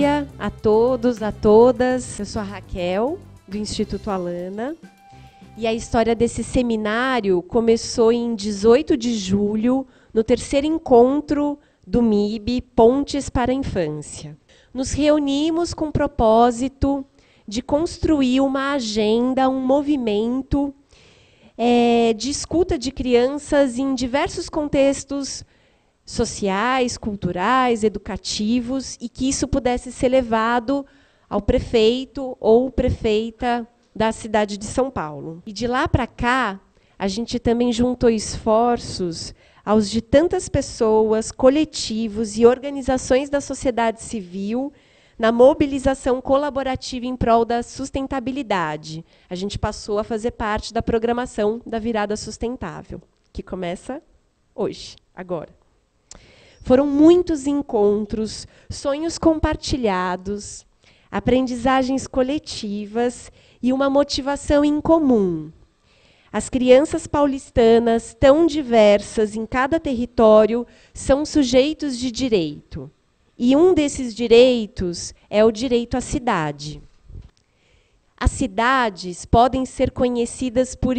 dia a todos, a todas. Eu sou a Raquel, do Instituto Alana. E a história desse seminário começou em 18 de julho, no terceiro encontro do MIB, Pontes para a Infância. Nos reunimos com o propósito de construir uma agenda, um movimento de escuta de crianças em diversos contextos sociais, culturais, educativos, e que isso pudesse ser levado ao prefeito ou prefeita da cidade de São Paulo. E de lá para cá, a gente também juntou esforços aos de tantas pessoas, coletivos e organizações da sociedade civil na mobilização colaborativa em prol da sustentabilidade. A gente passou a fazer parte da programação da Virada Sustentável, que começa hoje, agora. Foram muitos encontros, sonhos compartilhados, aprendizagens coletivas e uma motivação em comum. As crianças paulistanas, tão diversas em cada território, são sujeitos de direito. E um desses direitos é o direito à cidade. As cidades podem ser conhecidas por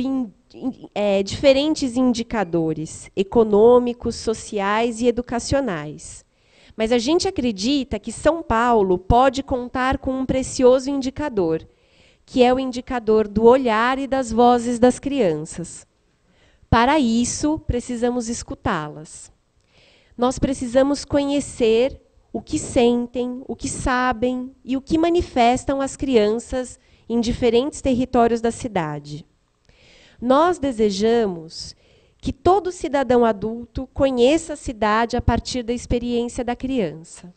diferentes indicadores econômicos, sociais e educacionais. Mas a gente acredita que São Paulo pode contar com um precioso indicador, que é o indicador do olhar e das vozes das crianças. Para isso, precisamos escutá-las. Nós precisamos conhecer o que sentem, o que sabem e o que manifestam as crianças em diferentes territórios da cidade. Nós desejamos que todo cidadão adulto conheça a cidade a partir da experiência da criança.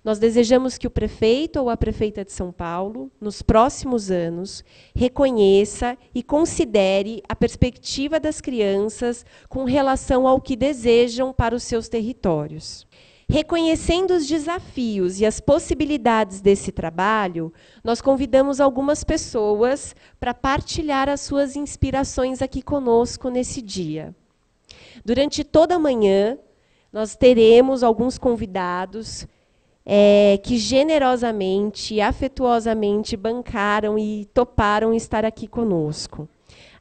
Nós desejamos que o prefeito ou a prefeita de São Paulo, nos próximos anos, reconheça e considere a perspectiva das crianças com relação ao que desejam para os seus territórios. Reconhecendo os desafios e as possibilidades desse trabalho, nós convidamos algumas pessoas para partilhar as suas inspirações aqui conosco nesse dia. Durante toda a manhã, nós teremos alguns convidados que generosamente e afetuosamente bancaram e toparam estar aqui conosco.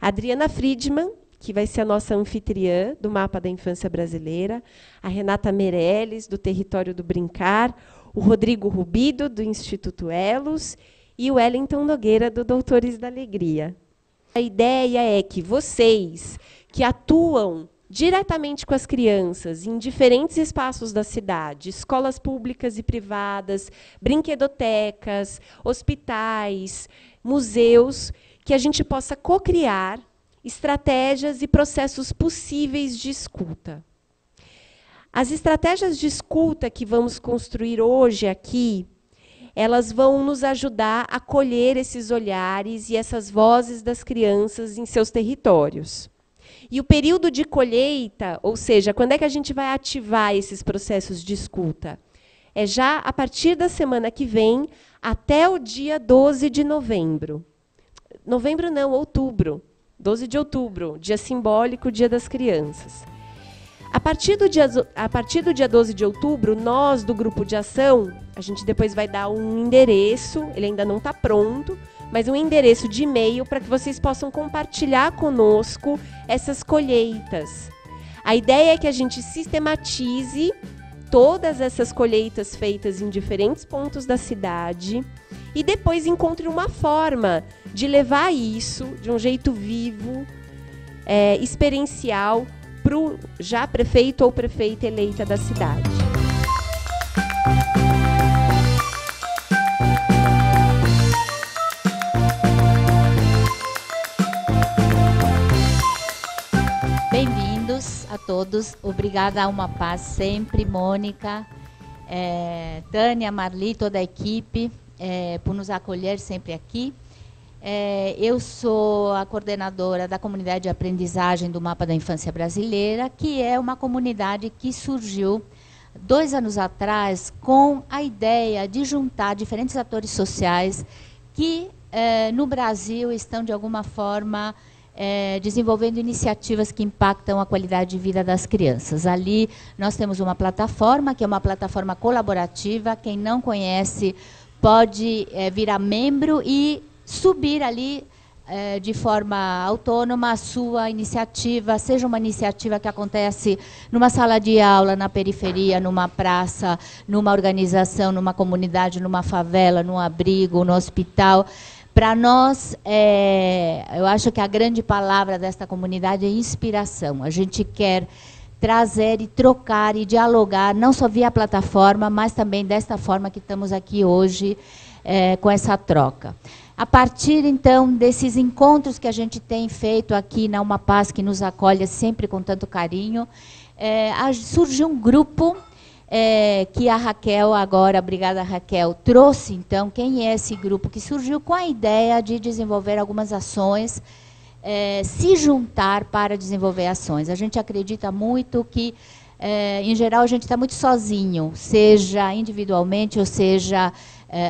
A Adriana Friedman, que vai ser a nossa anfitriã do Mapa da Infância Brasileira, a Renata Meirelles, do Território do Brincar, o Rodrigo Rubido, do Instituto Elos, e o Wellington Nogueira, do Doutores da Alegria. A ideia é que vocês, que atuam diretamente com as crianças em diferentes espaços da cidade, escolas públicas e privadas, brinquedotecas, hospitais, museus, que a gente possa co-criar estratégias e processos possíveis de escuta. As estratégias de escuta que vamos construir hoje aqui, elas vão nos ajudar a colher esses olhares e essas vozes das crianças em seus territórios. E o período de colheita, ou seja, quando é que a gente vai ativar esses processos de escuta? É já a partir da semana que vem até o dia 12 de novembro. Novembro não, outubro. 12 de outubro, dia simbólico, Dia das Crianças. A partir do dia 12 de outubro, nós, do Grupo de Ação, a gente depois vai dar um endereço, ele ainda não está pronto, mas um endereço de e-mail para que vocês possam compartilhar conosco essas colheitas. A ideia é que a gente sistematize todas essas colheitas feitas em diferentes pontos da cidade e depois encontre uma forma de levar isso de um jeito vivo, experiencial, para o já prefeito ou prefeita eleita da cidade. Bem-vindos a todos. Obrigada a Uma Paz sempre, Mônica, Tânia, Marli, toda a equipe, por nos acolher sempre aqui. Eu sou a coordenadora da comunidade de aprendizagem do Mapa da Infância Brasileira, que é uma comunidade que surgiu 2 anos atrás com a ideia de juntar diferentes atores sociais que no Brasil estão, de alguma forma, desenvolvendo iniciativas que impactam a qualidade de vida das crianças. Ali nós temos uma plataforma, que é uma plataforma colaborativa. Quem não conhece pode virar membro e subir ali de forma autônoma a sua iniciativa, seja uma iniciativa que acontece numa sala de aula, na periferia, numa praça, numa organização, numa comunidade, numa favela, num abrigo, no hospital. Para nós, eu acho que a grande palavra desta comunidade é inspiração. A gente quer trazer e trocar e dialogar, não só via plataforma, mas também desta forma que estamos aqui hoje, com essa troca. A partir, então, desses encontros que a gente tem feito aqui na Uma Paz, que nos acolhe sempre com tanto carinho, surgiu um grupo que a Raquel, agora, obrigada Raquel, trouxe, então, quem é esse grupo? Que surgiu com a ideia de desenvolver algumas ações, se juntar para desenvolver ações. A gente acredita muito que, em geral, a gente está muito sozinho, seja individualmente, ou seja,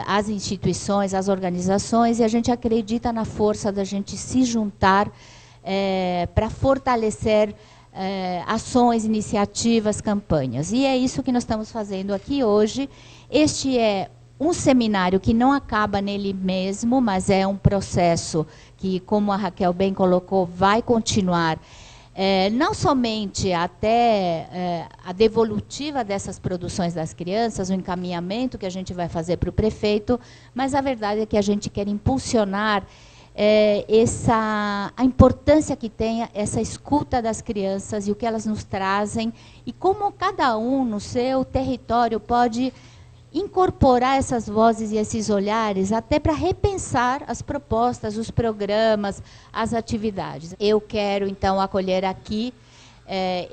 as instituições, as organizações, e a gente acredita na força da gente se juntar para fortalecer ações, iniciativas, campanhas. E é isso que nós estamos fazendo aqui hoje. Este é um seminário que não acaba nele mesmo, mas é um processo que, como a Raquel bem colocou, vai continuar. Não somente até a devolutiva dessas produções das crianças, o encaminhamento que a gente vai fazer para o prefeito, mas a verdade é que a gente quer impulsionar a importância que tem essa escuta das crianças e o que elas nos trazem, e como cada um no seu território pode incorporar essas vozes e esses olhares até para repensar as propostas, os programas, as atividades. Eu quero, então, acolher aqui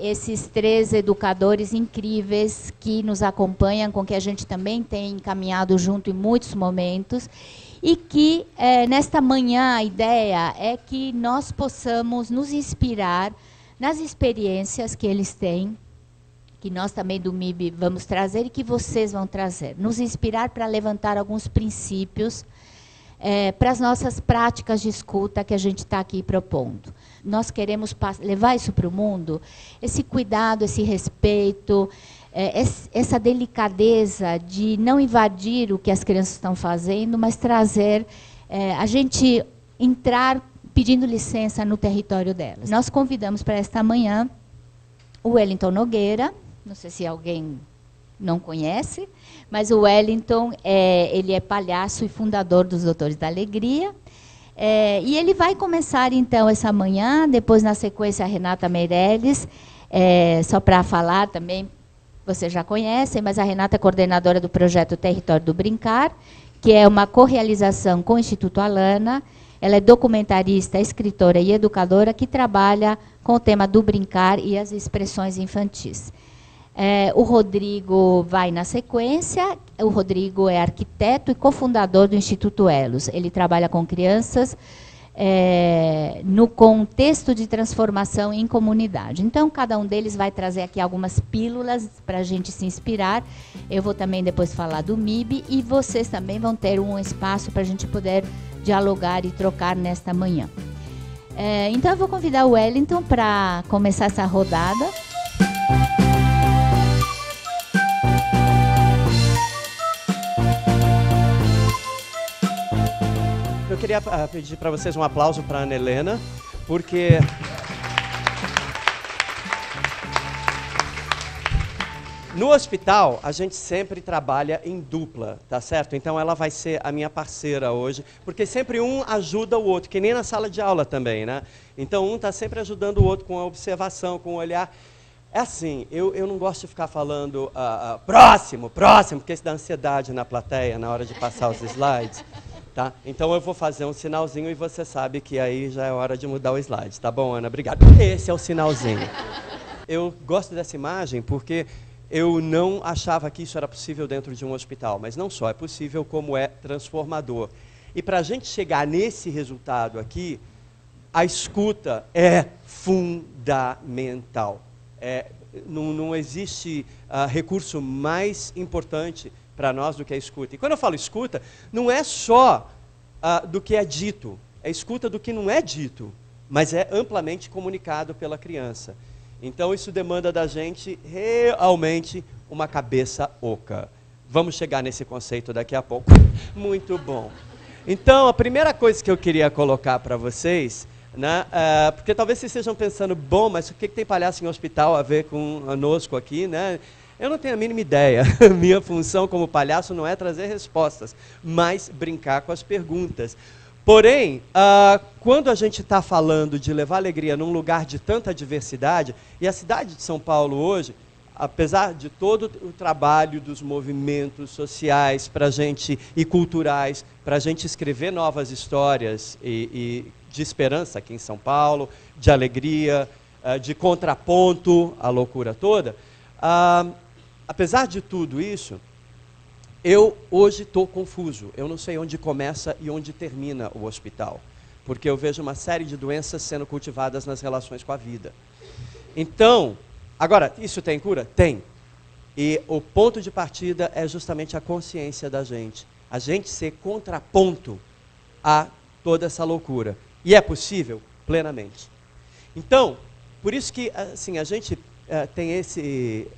esses 3 educadores incríveis que nos acompanham, com que a gente também tem caminhado junto em muitos momentos, e que, nesta manhã, a ideia é que nós possamos nos inspirar nas experiências que eles têm, que nós também do MIB vamos trazer e que vocês vão trazer. Nos inspirar para levantar alguns princípios para as nossas práticas de escuta que a gente está aqui propondo. Nós queremos levar isso para o mundo, esse cuidado, esse respeito, essa delicadeza de não invadir o que as crianças estão fazendo, mas trazer, a gente entrar pedindo licença no território delas. Nós convidamos para esta manhã o Wellington Nogueira. Não sei se alguém não conhece, mas o Wellington, ele é palhaço e fundador dos Doutores da Alegria. E ele vai começar, então, essa manhã, depois, na sequência, a Renata Meirelles, só para falar também, vocês já conhecem, mas a Renata é coordenadora do projeto Território do Brincar, que é uma correalização com o Instituto Alana. Ela é documentarista, escritora e educadora que trabalha com o tema do brincar e as expressões infantis. O Rodrigo vai na sequência. O Rodrigo é arquiteto e cofundador do Instituto Elos. Ele trabalha com crianças no contexto de transformação em comunidade. Então, cada um deles vai trazer aqui algumas pílulas para a gente se inspirar. Eu vou também depois falar do MIB, e vocês também vão ter um espaço para a gente poder dialogar e trocar nesta manhã. Então, eu vou convidar o Wellington para começar essa rodada. Eu queria pedir para vocês um aplauso para a Ana Helena, porque no hospital a gente sempre trabalha em dupla, tá certo? Então ela vai ser a minha parceira hoje, porque sempre um ajuda o outro, que nem na sala de aula também, né? Então um está sempre ajudando o outro com a observação, com o olhar. É assim, eu não gosto de ficar falando próximo, porque isso dá ansiedade na plateia na hora de passar os slides. Tá? Então eu vou fazer um sinalzinho e você sabe que aí já é hora de mudar o slide, tá bom, Ana? Obrigado. Esse é o sinalzinho. Eu gosto dessa imagem porque eu não achava que isso era possível dentro de um hospital, mas não só é possível, como é transformador. E para a gente chegar nesse resultado aqui, a escuta é fundamental. Não existe recurso mais importante para nós do que a escuta. E quando eu falo escuta, não é só do que é dito, é escuta do que não é dito. mas é amplamente comunicado pela criança. Então isso demanda da gente realmente uma cabeça oca. Vamos chegar nesse conceito daqui a pouco. Muito bom. Então a primeira coisa que eu queria colocar para vocês, né, porque talvez vocês estejam pensando, bom, mas o que tem palhaço em hospital a ver conosco aqui, né? Eu não tenho a mínima ideia. Minha função como palhaço não é trazer respostas, mas brincar com as perguntas. Porém, quando a gente está falando de levar alegria num lugar de tanta diversidade, e a cidade de São Paulo hoje, apesar de todo o trabalho dos movimentos sociais e culturais, para a gente escrever novas histórias e de esperança aqui em São Paulo, de alegria, de contraponto à loucura toda, apesar de tudo isso, eu hoje estou confuso. Eu não sei onde começa e onde termina o hospital, porque eu vejo uma série de doenças sendo cultivadas nas relações com a vida. Então, agora, isso tem cura? Tem. E o ponto de partida é justamente a consciência da gente. A gente ser contraponto a toda essa loucura. E é possível? Plenamente. Então, por isso que assim, a gente tem esse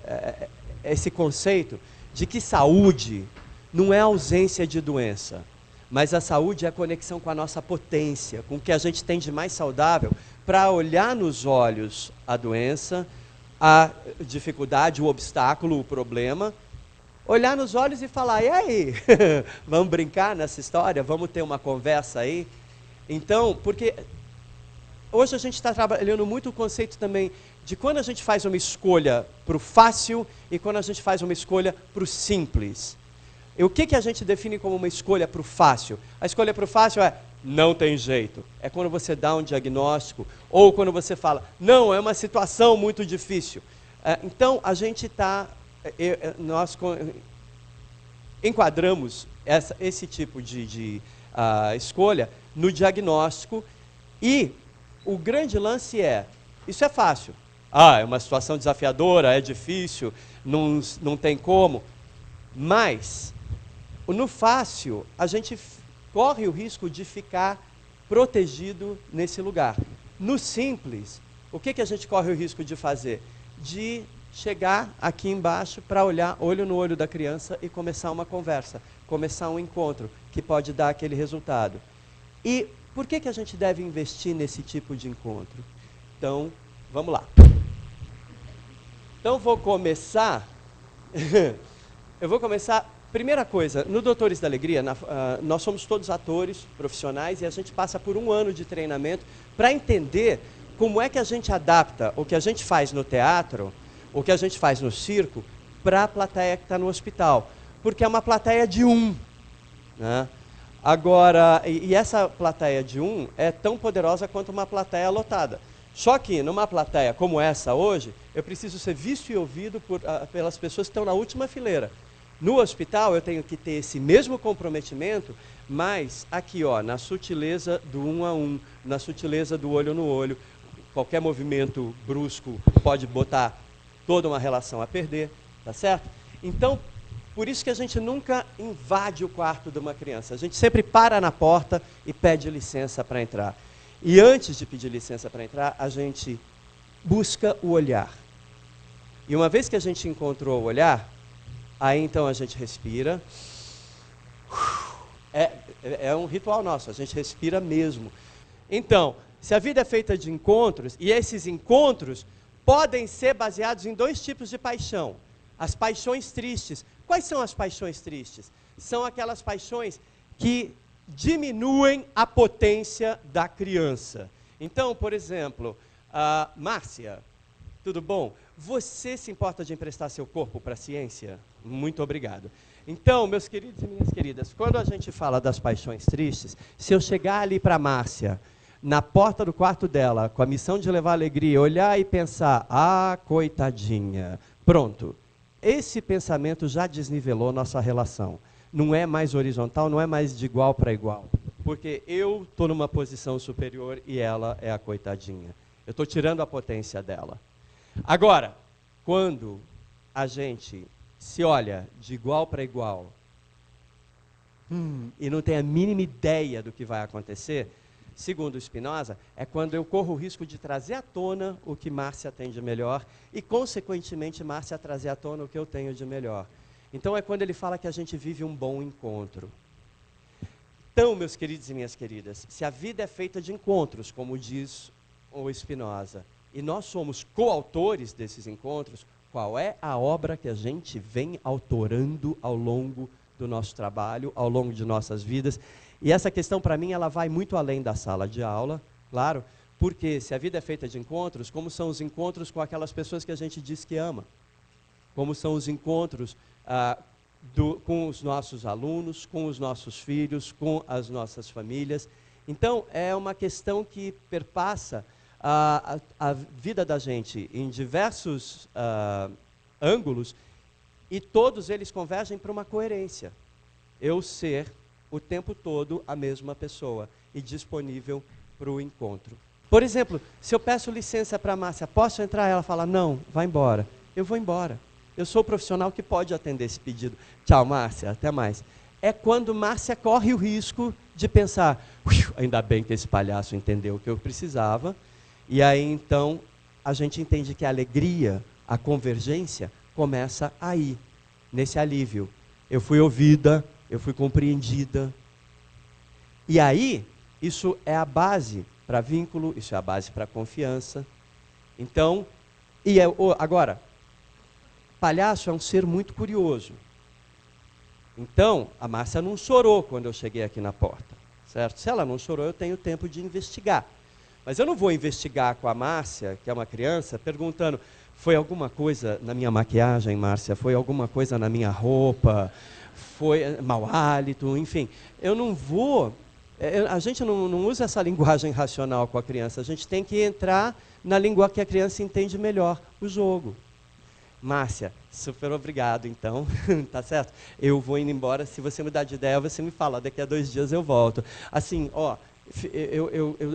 conceito de que saúde não é ausência de doença, mas a saúde é a conexão com a nossa potência, com o que a gente tem de mais saudável, para olhar nos olhos a doença, a dificuldade, o obstáculo, o problema, olhar nos olhos e falar, e aí, vamos brincar nessa história? Vamos ter uma conversa aí? Então, porque hoje a gente está trabalhando muito o conceito também de quando a gente faz uma escolha para o fácil e quando a gente faz uma escolha para o simples. E o que a gente define como uma escolha para o fácil? A escolha para o fácil é, não tem jeito. É quando você dá um diagnóstico, ou quando você fala, não, é uma situação muito difícil. Então, a gente nós enquadramos esse tipo de escolha no diagnóstico, e o grande lance isso é fácil. É uma situação desafiadora, é difícil, não tem como. Mas, no fácil, a gente corre o risco de ficar protegido nesse lugar. No simples, o que a gente corre o risco de fazer? De chegar aqui embaixo para olhar olho no olho da criança e começar uma conversa, começar um encontro que pode dar aquele resultado. E por que a gente deve investir nesse tipo de encontro? Então, vamos lá. Então, vou começar. Primeira coisa, no Doutores da Alegria, nós somos todos atores profissionais e a gente passa por um ano de treinamento para entender como é que a gente adapta o que a gente faz no teatro, o que a gente faz no circo, para a plateia que está no hospital. Porque é uma plateia de um. Né? Agora, e essa plateia de um é tão poderosa quanto uma plateia lotada. Só que numa plateia como essa hoje, eu preciso ser visto e ouvido pelas pessoas que estão na última fileira. No hospital eu tenho que ter esse mesmo comprometimento, mas aqui, na sutileza do um a um, na sutileza do olho no olho. Qualquer movimento brusco pode botar toda uma relação a perder, tá certo? Então, por isso que a gente nunca invade o quarto de uma criança. A gente sempre para na porta e pede licença para entrar. E antes de pedir licença para entrar, a gente busca o olhar. E uma vez que a gente encontrou o olhar, aí então a gente respira. É um ritual nosso, a gente respira mesmo. Então, se a vida é feita de encontros, e esses encontros podem ser baseados em dois tipos de paixão. As paixões tristes. Quais são as paixões tristes? São aquelas paixões que diminuem a potência da criança. Então, por exemplo, Márcia, tudo bom? Você se importa de emprestar seu corpo para a ciência? Muito obrigado. Então, meus queridos e minhas queridas, quando a gente fala das paixões tristes, se eu chegar ali para a Márcia, na porta do quarto dela, com a missão de levar alegria, olhar e pensar, coitadinha, pronto. Esse pensamento já desnivelou nossa relação. Não é mais horizontal, não é mais de igual para igual. Porque eu estou numa posição superior e ela é a coitadinha. Eu estou tirando a potência dela. Agora, quando a gente se olha de igual para igual e não tem a mínima ideia do que vai acontecer, segundo Spinoza, é quando eu corro o risco de trazer à tona o que Márcia tem de melhor e, consequentemente, Márcia trazer à tona o que eu tenho de melhor. Então, é quando ele fala que a gente vive um bom encontro. Então, meus queridos e minhas queridas, se a vida é feita de encontros, como diz o Spinoza, e nós somos coautores desses encontros, qual é a obra que a gente vem autorando ao longo do nosso trabalho, ao longo de nossas vidas? E essa questão, para mim, ela vai muito além da sala de aula, claro, porque se a vida é feita de encontros, como são os encontros com aquelas pessoas que a gente diz que ama? Como são os encontros com os nossos alunos, com os nossos filhos, com as nossas famílias? Então, é uma questão que perpassa a vida da gente em diversos ângulos, e todos eles convergem para uma coerência. Eu ser o tempo todo a mesma pessoa e disponível para o encontro. Por exemplo, se eu peço licença para a Márcia, posso entrar? Ela fala, não, vai embora. Eu vou embora. Eu sou o profissional que pode atender esse pedido. Tchau, Márcia, até mais. É quando Márcia corre o risco de pensar, ainda bem que esse palhaço entendeu o que eu precisava. E aí, então, a gente entende que a alegria, a convergência, começa aí, nesse alívio. Eu fui ouvida, eu fui compreendida. E aí, isso é a base para vínculo, isso é a base para confiança. Então, agora, palhaço é um ser muito curioso. Então, a Márcia não chorou quando eu cheguei aqui na porta, certo? Se ela não chorou, eu tenho tempo de investigar. Mas eu não vou investigar com a Márcia, que é uma criança, perguntando, foi alguma coisa na minha maquiagem, Márcia? Foi alguma coisa na minha roupa? Foi mau hálito? Enfim, eu não vou... A gente não usa essa linguagem racional com a criança, a gente tem que entrar na língua que a criança entende melhor, o jogo. Márcia, super obrigado, então, tá certo? Eu vou indo embora, se você mudar de ideia, você me fala, daqui a 2 dias eu volto. Assim, ó,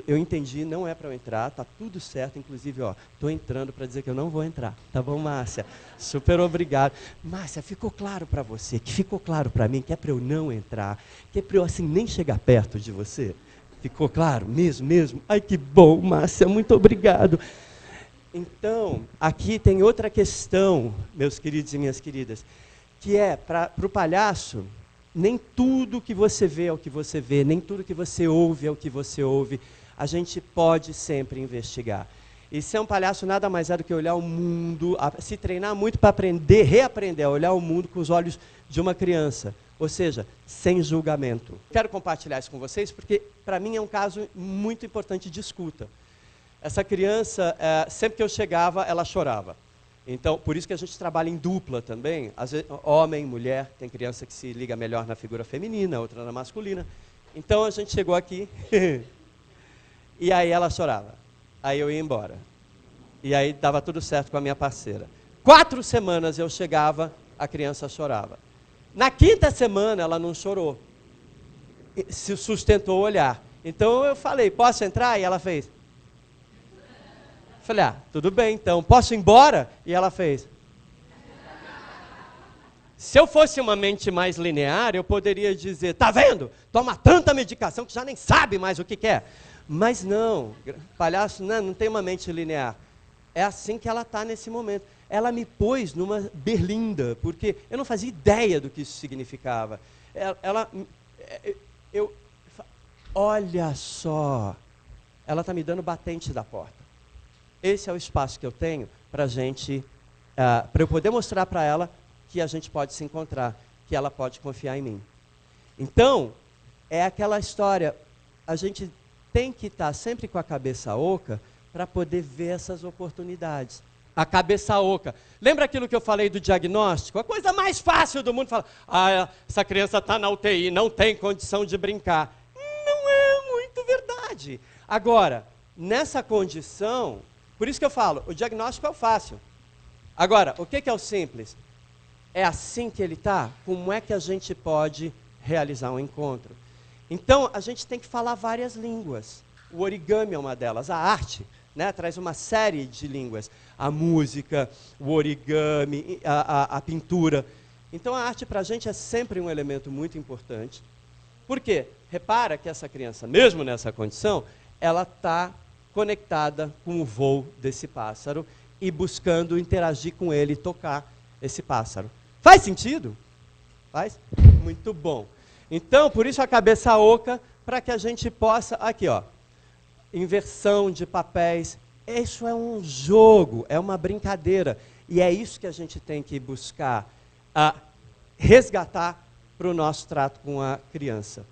eu entendi, não é para eu entrar, tá tudo certo, inclusive, ó, estou entrando para dizer que eu não vou entrar, tá bom, Márcia? Super obrigado. Márcia, ficou claro para você, que ficou claro para mim, que é para eu não entrar, que é para eu, assim, nem chegar perto de você? Ficou claro? Mesmo? Ai, que bom, Márcia, muito obrigado. Então, aqui tem outra questão, meus queridos e minhas queridas, que é, para o palhaço, nem tudo que você vê é o que você vê, nem tudo que você ouve é o que você ouve. A gente pode sempre investigar. E ser um palhaço nada mais é do que olhar o mundo, se treinar muito para aprender, reaprender a olhar o mundo com os olhos de uma criança. Ou seja, sem julgamento. Quero compartilhar isso com vocês porque, para mim, é um caso muito importante de escuta. Essa criança, sempre que eu chegava, ela chorava. Então, por isso que a gente trabalha em dupla também. Às vezes, homem, mulher, tem criança que se liga melhor na figura feminina, outra na masculina. Então, a gente chegou aqui e aí ela chorava. Aí eu ia embora. E aí dava tudo certo com a minha parceira. 4 semanas eu chegava, a criança chorava. Na 5ª semana, ela não chorou. Se sustentou o olhar. Então, eu falei, posso entrar? E ela fez... Falei, tudo bem, então, posso ir embora? E ela fez. Se eu fosse uma mente mais linear, eu poderia dizer, tá vendo? Toma tanta medicação que já nem sabe mais o que quer. Mas não, palhaço não tem uma mente linear. É assim que ela está nesse momento. Ela me pôs numa berlinda, porque eu não fazia ideia do que isso significava. Olha só, ela está me dando batente da porta. Esse é o espaço que eu tenho para eu poder mostrar para ela que a gente pode se encontrar, que ela pode confiar em mim. Então, é aquela história, a gente tem que estar sempre com a cabeça oca para poder ver essas oportunidades. A cabeça oca. Lembra aquilo que eu falei do diagnóstico? A coisa mais fácil do mundo fala, essa criança está na UTI, não tem condição de brincar. Não é muito verdade. Agora, nessa condição... Por isso que eu falo, o diagnóstico é o fácil. Agora, o que é o simples? É assim que ele está? Como é que a gente pode realizar um encontro? Então, a gente tem que falar várias línguas. O origami é uma delas. A arte, né, traz uma série de línguas. A música, o origami, a pintura. Então, a arte para a gente é sempre um elemento muito importante. Por quê? Repara que essa criança, mesmo nessa condição, ela está conectada com o voo desse pássaro e buscando interagir com ele e tocar esse pássaro. Faz sentido? Faz? Muito bom. Então, por isso a cabeça oca, para que a gente possa... Aqui, ó. Inversão de papéis. Isso é um jogo, é uma brincadeira. E é isso que a gente tem que buscar resgatar para o nosso trato com a criança.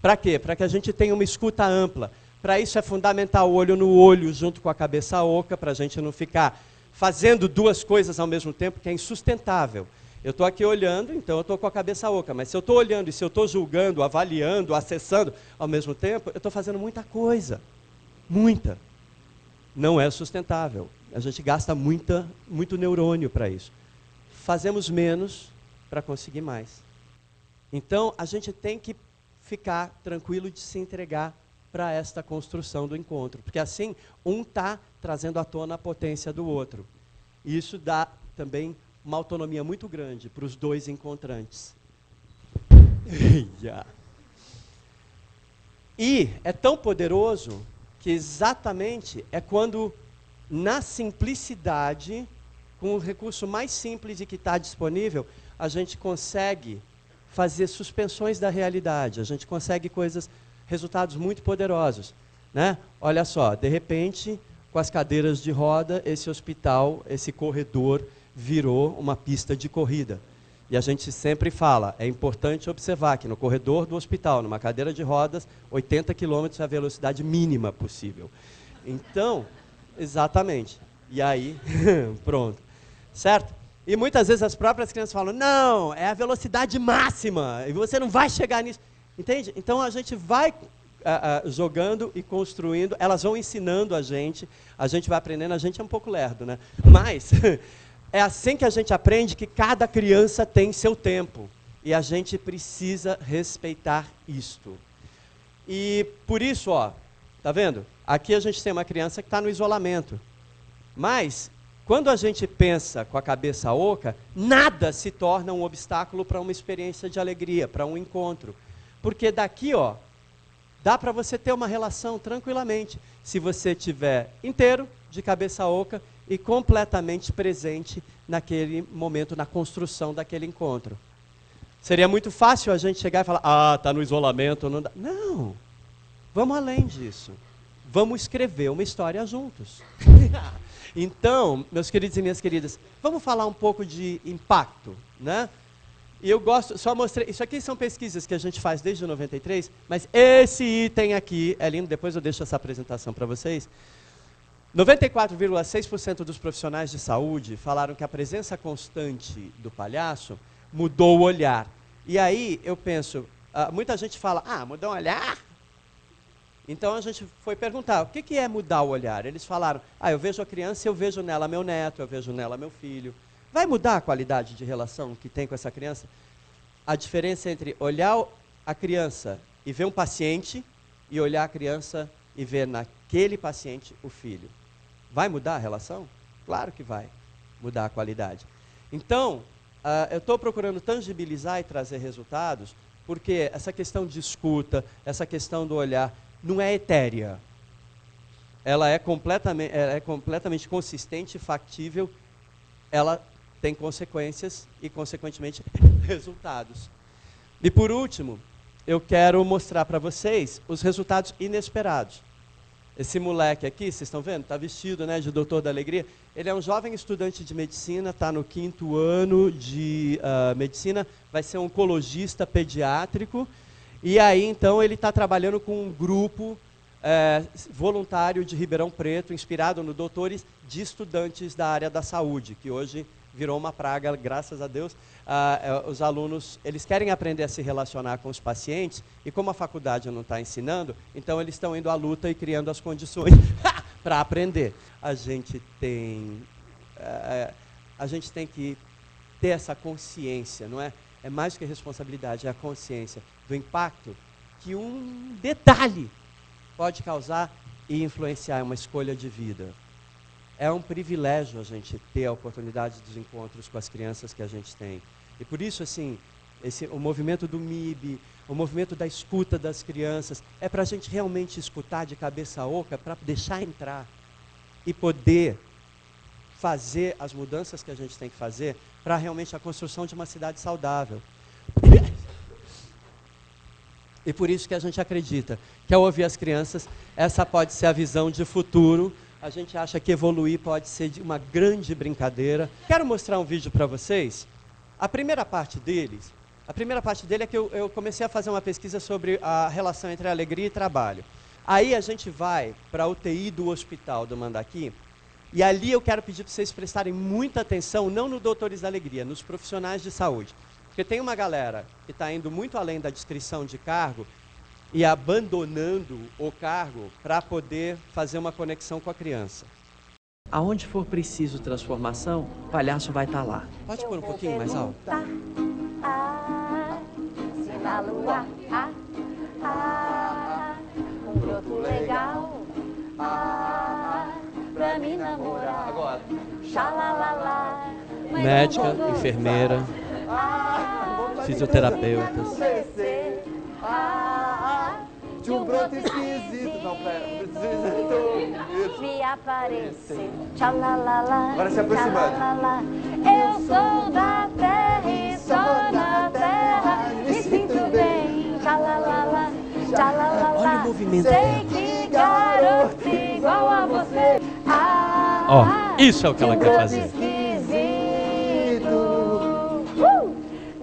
Para quê? Para que a gente tenha uma escuta ampla. Para isso é fundamental o olho no olho junto com a cabeça oca, para a gente não ficar fazendo duas coisas ao mesmo tempo, que é insustentável. Eu estou aqui olhando, então eu estou com a cabeça oca, mas se eu estou olhando e se eu estou julgando, avaliando, acessando ao mesmo tempo, eu estou fazendo muita coisa. Muita. Não é sustentável. A gente gasta muito neurônio para isso. Fazemos menos para conseguir mais. Então, a gente tem que ficar tranquilo de se entregar para esta construção do encontro. Porque assim, um está trazendo à tona a potência do outro. E isso dá também uma autonomia muito grande para os dois encontrantes. E é tão poderoso que exatamente é quando, na simplicidade, com o recurso mais simples e que está disponível, a gente consegue fazer suspensões da realidade, a gente consegue resultados muito poderosos, né? Olha só, de repente, com as cadeiras de roda, esse hospital, esse corredor, virou uma pista de corrida. E a gente sempre fala, é importante observar que no corredor do hospital, numa cadeira de rodas, 80 km é a velocidade mínima possível. Então, exatamente. E aí, pronto. Certo? E muitas vezes as próprias crianças falam, não, é a velocidade máxima, e você não vai chegar nisso. Entende? Então a gente vai jogando e construindo, elas vão ensinando a gente vai aprendendo, a gente é um pouco lerdo, né? Mas é assim que a gente aprende que cada criança tem seu tempo. E a gente precisa respeitar isto. E por isso, ó, tá vendo? Aqui a gente tem uma criança que está no isolamento. Mas, quando a gente pensa com a cabeça oca, nada se torna um obstáculo para uma experiência de alegria, para um encontro. Porque daqui, ó, dá para você ter uma relação tranquilamente, se você estiver inteiro, de cabeça oca, e completamente presente naquele momento, na construção daquele encontro. Seria muito fácil a gente chegar e falar, está no isolamento, não dá. Não, vamos além disso. Vamos escrever uma história juntos. Então, meus queridos e minhas queridas, vamos falar um pouco de impacto, né? E eu gosto, só mostrei, isso aqui são pesquisas que a gente faz desde 93, mas esse item aqui é lindo, depois eu deixo essa apresentação para vocês. 94,6% dos profissionais de saúde falaram que a presença constante do palhaço mudou o olhar. E aí eu penso, muita gente fala, mudou o olhar? Então a gente foi perguntar, o que é mudar o olhar? Eles falaram, eu vejo a criança e eu vejo nela meu neto, eu vejo nela meu filho. Vai mudar a qualidade de relação que tem com essa criança? A diferença entre olhar a criança e ver um paciente e olhar a criança e ver naquele paciente o filho. Vai mudar a relação? Claro que vai mudar a qualidade. Então, eu estou procurando tangibilizar e trazer resultados, porque essa questão de escuta, essa questão do olhar, não é etérea. Ela é completamente consistente e factível, ela tem consequências e, consequentemente, resultados. E, por último, eu quero mostrar para vocês os resultados inesperados. Esse moleque aqui, vocês estão vendo? Está vestido, né, de doutor da alegria. Ele é um jovem estudante de medicina, está no 5º ano de medicina, vai ser um oncologista pediátrico. E aí, então, ele está trabalhando com um grupo voluntário de Ribeirão Preto, inspirado no doutores de estudantes da área da saúde, que hoje virou uma praga, graças a Deus. Os alunos, eles querem aprender a se relacionar com os pacientes, e como a faculdade não está ensinando, então eles estão indo à luta e criando as condições para aprender. A gente tem que ter essa consciência, não é? É mais do que responsabilidade, é a consciência do impacto que um detalhe pode causar e influenciar uma escolha de vida. É um privilégio a gente ter a oportunidade dos encontros com as crianças que a gente tem. E por isso, assim, o movimento do MIB, o movimento da escuta das crianças, é para a gente realmente escutar de cabeça oca, para deixar entrar e poder fazer as mudanças que a gente tem que fazer para realmente a construção de uma cidade saudável. E por isso que a gente acredita que ao ouvir as crianças, essa pode ser a visão de futuro. A gente acha que evoluir pode ser uma grande brincadeira. Quero mostrar um vídeo para vocês. A primeira parte dele é que eu comecei a fazer uma pesquisa sobre a relação entre alegria e trabalho. Aí a gente vai para a UTI do Hospital do Mandaki, e ali eu quero pedir para vocês prestarem muita atenção, não no Doutores da Alegria, nos profissionais de saúde. Porque tem uma galera que está indo muito além da descrição de cargo e abandonando o cargo para poder fazer uma conexão com a criança. Aonde for preciso transformação, o palhaço vai estar lá. Pode pôr um pouquinho mais alto? Na lua, um broto legal, pra me namorar. Agora. Xalalala. Médica, enfermeira, fisioterapeutas. De um broto esquisito. Não, pera. Me aparecer. Xalalala. Agora se aproximando. Xalalala. Eu sou da terra e só na terra me sinto bem. Xalalala. Xalalala. Olha o movimento. Sei que garoto igual a você. Ó, isso é o que ela quer fazer.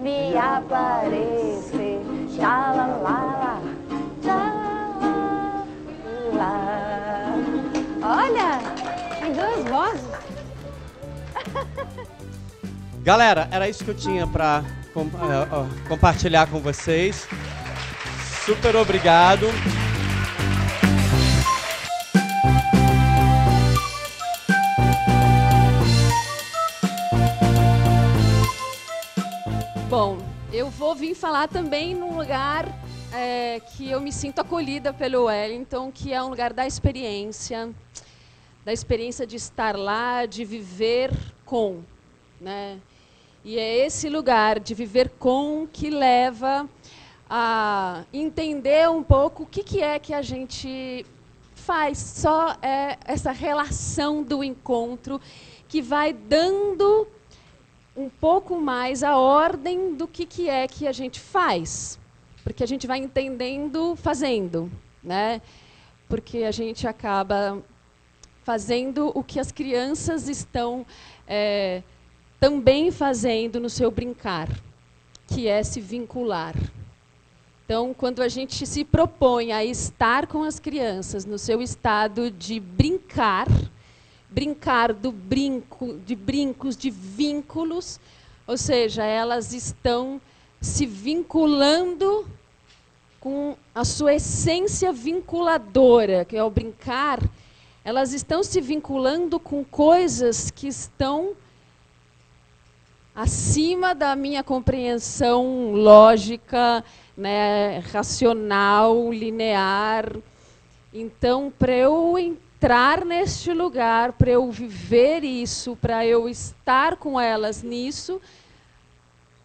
Me aparecer. Xalalala. Xalalala. Olha, tem duas vozes. Galera, era isso que eu tinha para compartilhar com vocês. Super obrigado. Bom, eu vou vir falar também num lugar que eu me sinto acolhida pelo Wellington, que é um lugar da experiência de estar lá, de viver com, né? E é esse lugar de viver com que leva a entender um pouco o que é que a gente faz. Só essa relação do encontro que vai dando um pouco mais a ordem do que é que a gente faz. Porque a gente vai entendendo fazendo, né? Porque a gente acaba fazendo o que as crianças estão também fazendo no seu brincar, que é se vincular. Então, quando a gente se propõe a estar com as crianças no seu estado de brincar do brinco, de brincos, de vínculos, ou seja, elas estão se vinculando com a sua essência vinculadora, que é o brincar, elas estão se vinculando com coisas que estão acima da minha compreensão lógica, né, racional, linear. Então, para eu entrar neste lugar, para eu viver isso, para eu estar com elas nisso,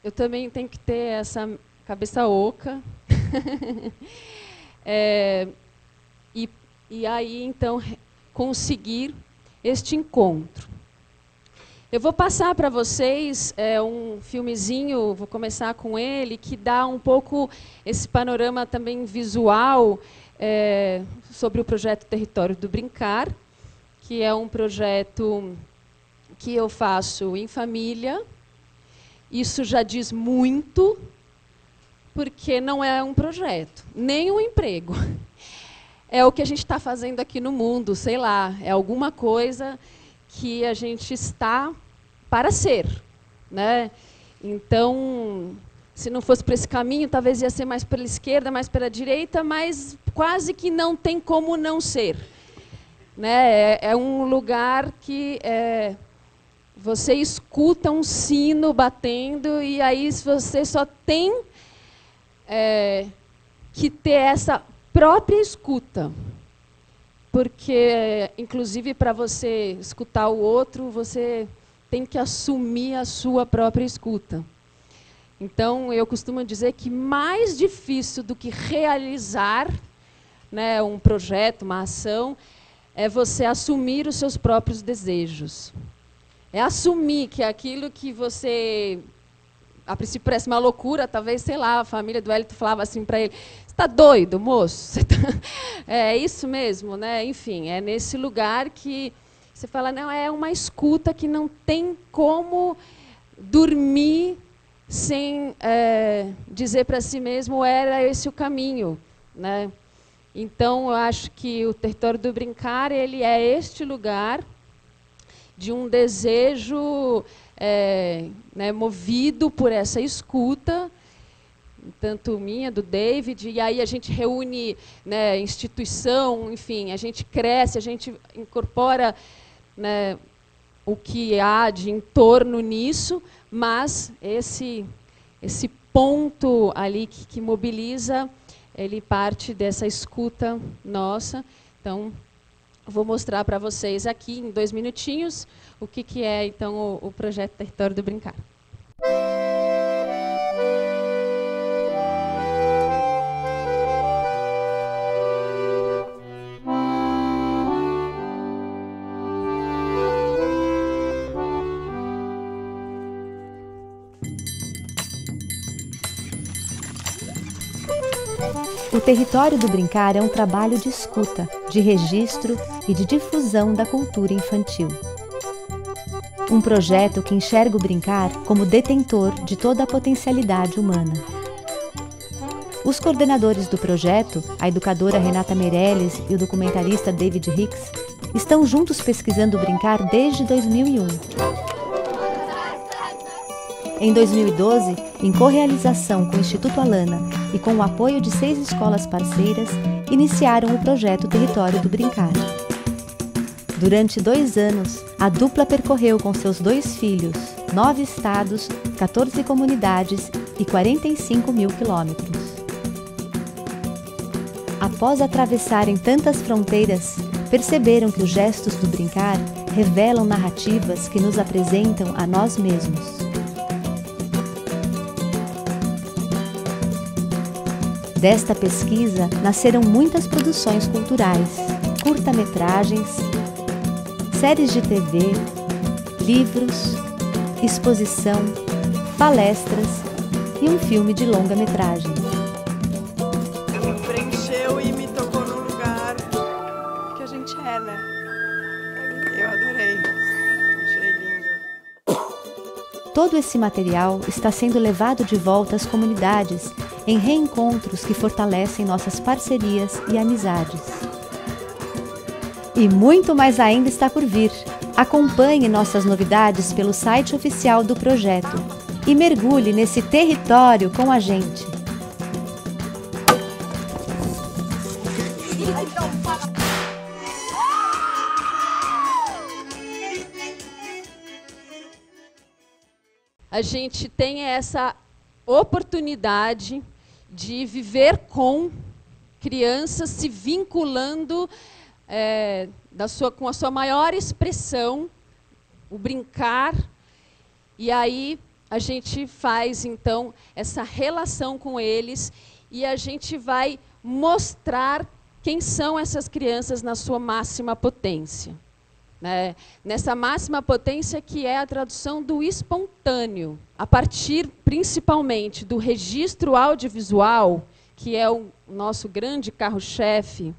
eu também tenho que ter essa cabeça oca. E aí, então, conseguir este encontro. Eu vou passar para vocês um filmezinho, vou começar com ele, que dá um pouco esse panorama também visual sobre o projeto Território do Brincar, que é um projeto que eu faço em família. Isso já diz muito, porque não é um projeto, nem um emprego. É o que a gente está fazendo aqui no mundo, sei lá, é alguma coisa que a gente está para ser, né? Então, se não fosse por esse caminho, talvez ia ser mais pela esquerda, mais pela direita, mas quase que não tem como não ser, né? É um lugar que você escuta um sino batendo e aí você só tem que ter essa própria escuta. Porque, inclusive, para você escutar o outro, você tem que assumir a sua própria escuta. Então, eu costumo dizer que mais difícil do que realizar, né, um projeto, uma ação, é você assumir os seus próprios desejos. É assumir que aquilo que você, a princípio parece uma loucura, talvez, sei lá, a família do Wellington falava assim para ele, você está doido, moço? É isso mesmo, né? Enfim, é nesse lugar que você fala, não, é uma escuta que não tem como dormir sem dizer para si mesmo, era esse o caminho, né? Então, eu acho que o Território do Brincar, ele é este lugar de um desejo né, movido por essa escuta, tanto minha, do David, e aí a gente reúne, né, instituição, enfim, a gente cresce, a gente incorpora, né, o que há de entorno nisso, mas esse ponto ali que mobiliza, ele parte dessa escuta nossa. Então, vou mostrar para vocês aqui, em 2 minutinhos, o que é, então, o projeto Território do Brincar. O Território do Brincar é um trabalho de escuta, de registro e de difusão da cultura infantil. Um projeto que enxerga o brincar como detentor de toda a potencialidade humana. Os coordenadores do projeto, a educadora Renata Meirelles e o documentarista David Hicks, estão juntos pesquisando o brincar desde 2001. Em 2012, em correalização com o Instituto Alana e com o apoio de 6 escolas parceiras, iniciaram o projeto Território do Brincar. Durante 2 anos, a dupla percorreu com seus 2 filhos 9 estados, 14 comunidades e 45 mil quilômetros. Após atravessarem tantas fronteiras, perceberam que os gestos do brincar revelam narrativas que nos apresentam a nós mesmos. Desta pesquisa nasceram muitas produções culturais, curta-metragens, séries de TV, livros, exposição, palestras e um filme de longa-metragem. Me preencheu e me tocou no lugar que a gente é, né? Eu adorei. Achei lindo. Todo esse material está sendo levado de volta às comunidades em reencontros que fortalecem nossas parcerias e amizades. E muito mais ainda está por vir. Acompanhe nossas novidades pelo site oficial do projeto e mergulhe nesse território com a gente. A gente tem essa oportunidade de viver com crianças se vinculando com a sua maior expressão, o brincar, e aí a gente faz, então, essa relação com eles e a gente vai mostrar quem são essas crianças na sua máxima potência. Né? Nessa máxima potência que é a tradução do espontâneo, a partir principalmente do registro audiovisual, que é o nosso grande carro-chefe,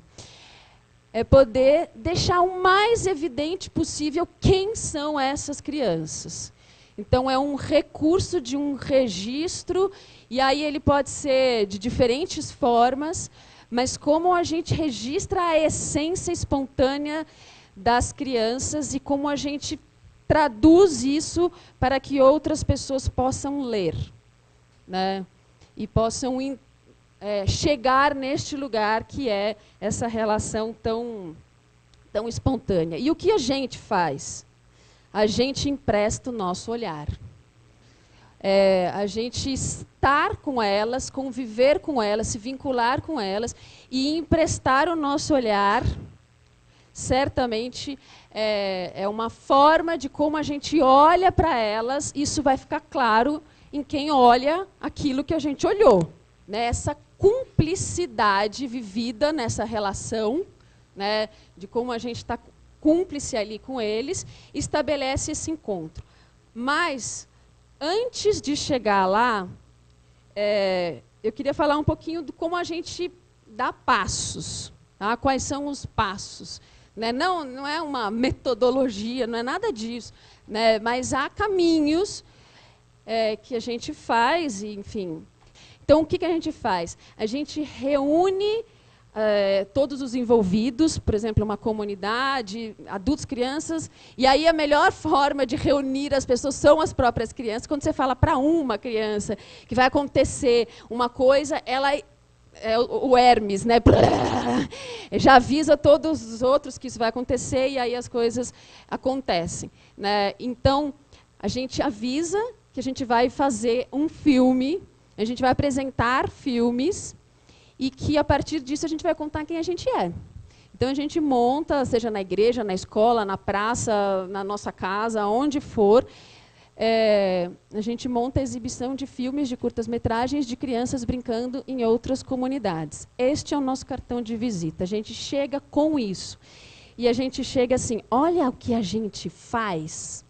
é poder deixar o mais evidente possível quem são essas crianças. Então, é um recurso de um registro, e aí ele pode ser de diferentes formas, mas como a gente registra a essência espontânea das crianças e como a gente traduz isso para que outras pessoas possam ler, né? E possam chegar neste lugar que é essa relação tão espontânea. E o que a gente faz? A gente empresta o nosso olhar. A gente estar com elas, conviver com elas, se vincular com elas e emprestar o nosso olhar, certamente é uma forma de como a gente olha para elas. Isso vai ficar claro em quem olha aquilo que a gente olhou. Né? Essa cumplicidade vivida nessa relação, né, de como a gente está cúmplice ali com eles, estabelece esse encontro. Mas, antes de chegar lá, eu queria falar um pouquinho de como a gente dá passos. Tá? Quais são os passos? Né? Não é uma metodologia, não é nada disso, né? Mas há caminhos que a gente faz, enfim. Então, o que a gente faz? A gente reúne todos os envolvidos, por exemplo, uma comunidade, adultos, crianças, e aí a melhor forma de reunir as pessoas são as próprias crianças. Quando você fala para uma criança que vai acontecer uma coisa, ela o Hermes, né? Já avisa todos os outros que isso vai acontecer e aí as coisas acontecem. Né? Então, a gente avisa que a gente vai fazer um filme, a gente vai apresentar filmes e que, a partir disso, a gente vai contar quem a gente é. Então, a gente monta, seja na igreja, na escola, na praça, na nossa casa, onde for, a gente monta a exibição de filmes de curtas-metragens de crianças brincando em outras comunidades. Este é o nosso cartão de visita. A gente chega com isso. E a gente chega assim, olha o que a gente faz.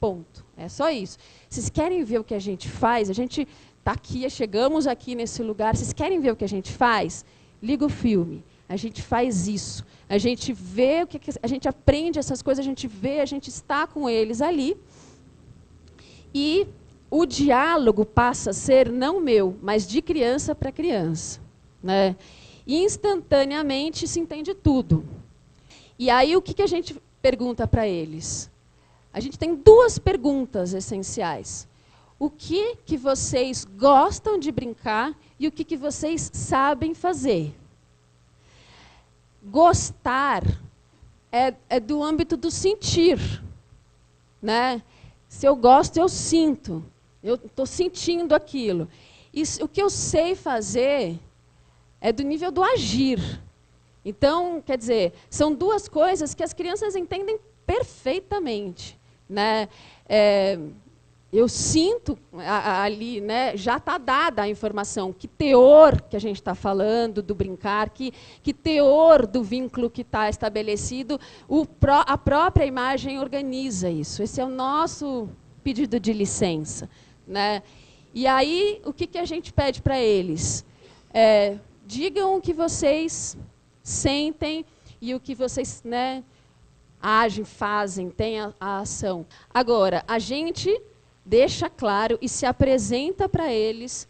Ponto. É só isso. Vocês querem ver o que a gente faz? A gente está aqui, chegamos aqui nesse lugar. Vocês querem ver o que a gente faz? Liga o filme. A gente faz isso. A gente vê o que a gente aprende essas coisas, a gente vê, a gente está com eles ali. E o diálogo passa a ser não meu, mas de criança para criança. Né? E instantaneamente se entende tudo. E aí o que a gente pergunta para eles? A gente tem duas perguntas essenciais. O que vocês gostam de brincar e o que vocês sabem fazer? Gostar é do âmbito do sentir. Né? Se eu gosto, eu sinto. Eu estou sentindo aquilo. O que eu sei fazer é do nível do agir. Então, quer dizer, são duas coisas que as crianças entendem perfeitamente. Né? Eu sinto ali, né, já está dada a informação, que teor que a gente está falando do brincar, que teor do vínculo que está estabelecido, a própria imagem organiza isso. Esse é o nosso pedido de licença. Né? E aí, o que a gente pede para eles? Digam o que vocês sentem e o que vocês, né, agem, fazem, têm a ação. Agora, a gente deixa claro e se apresenta para eles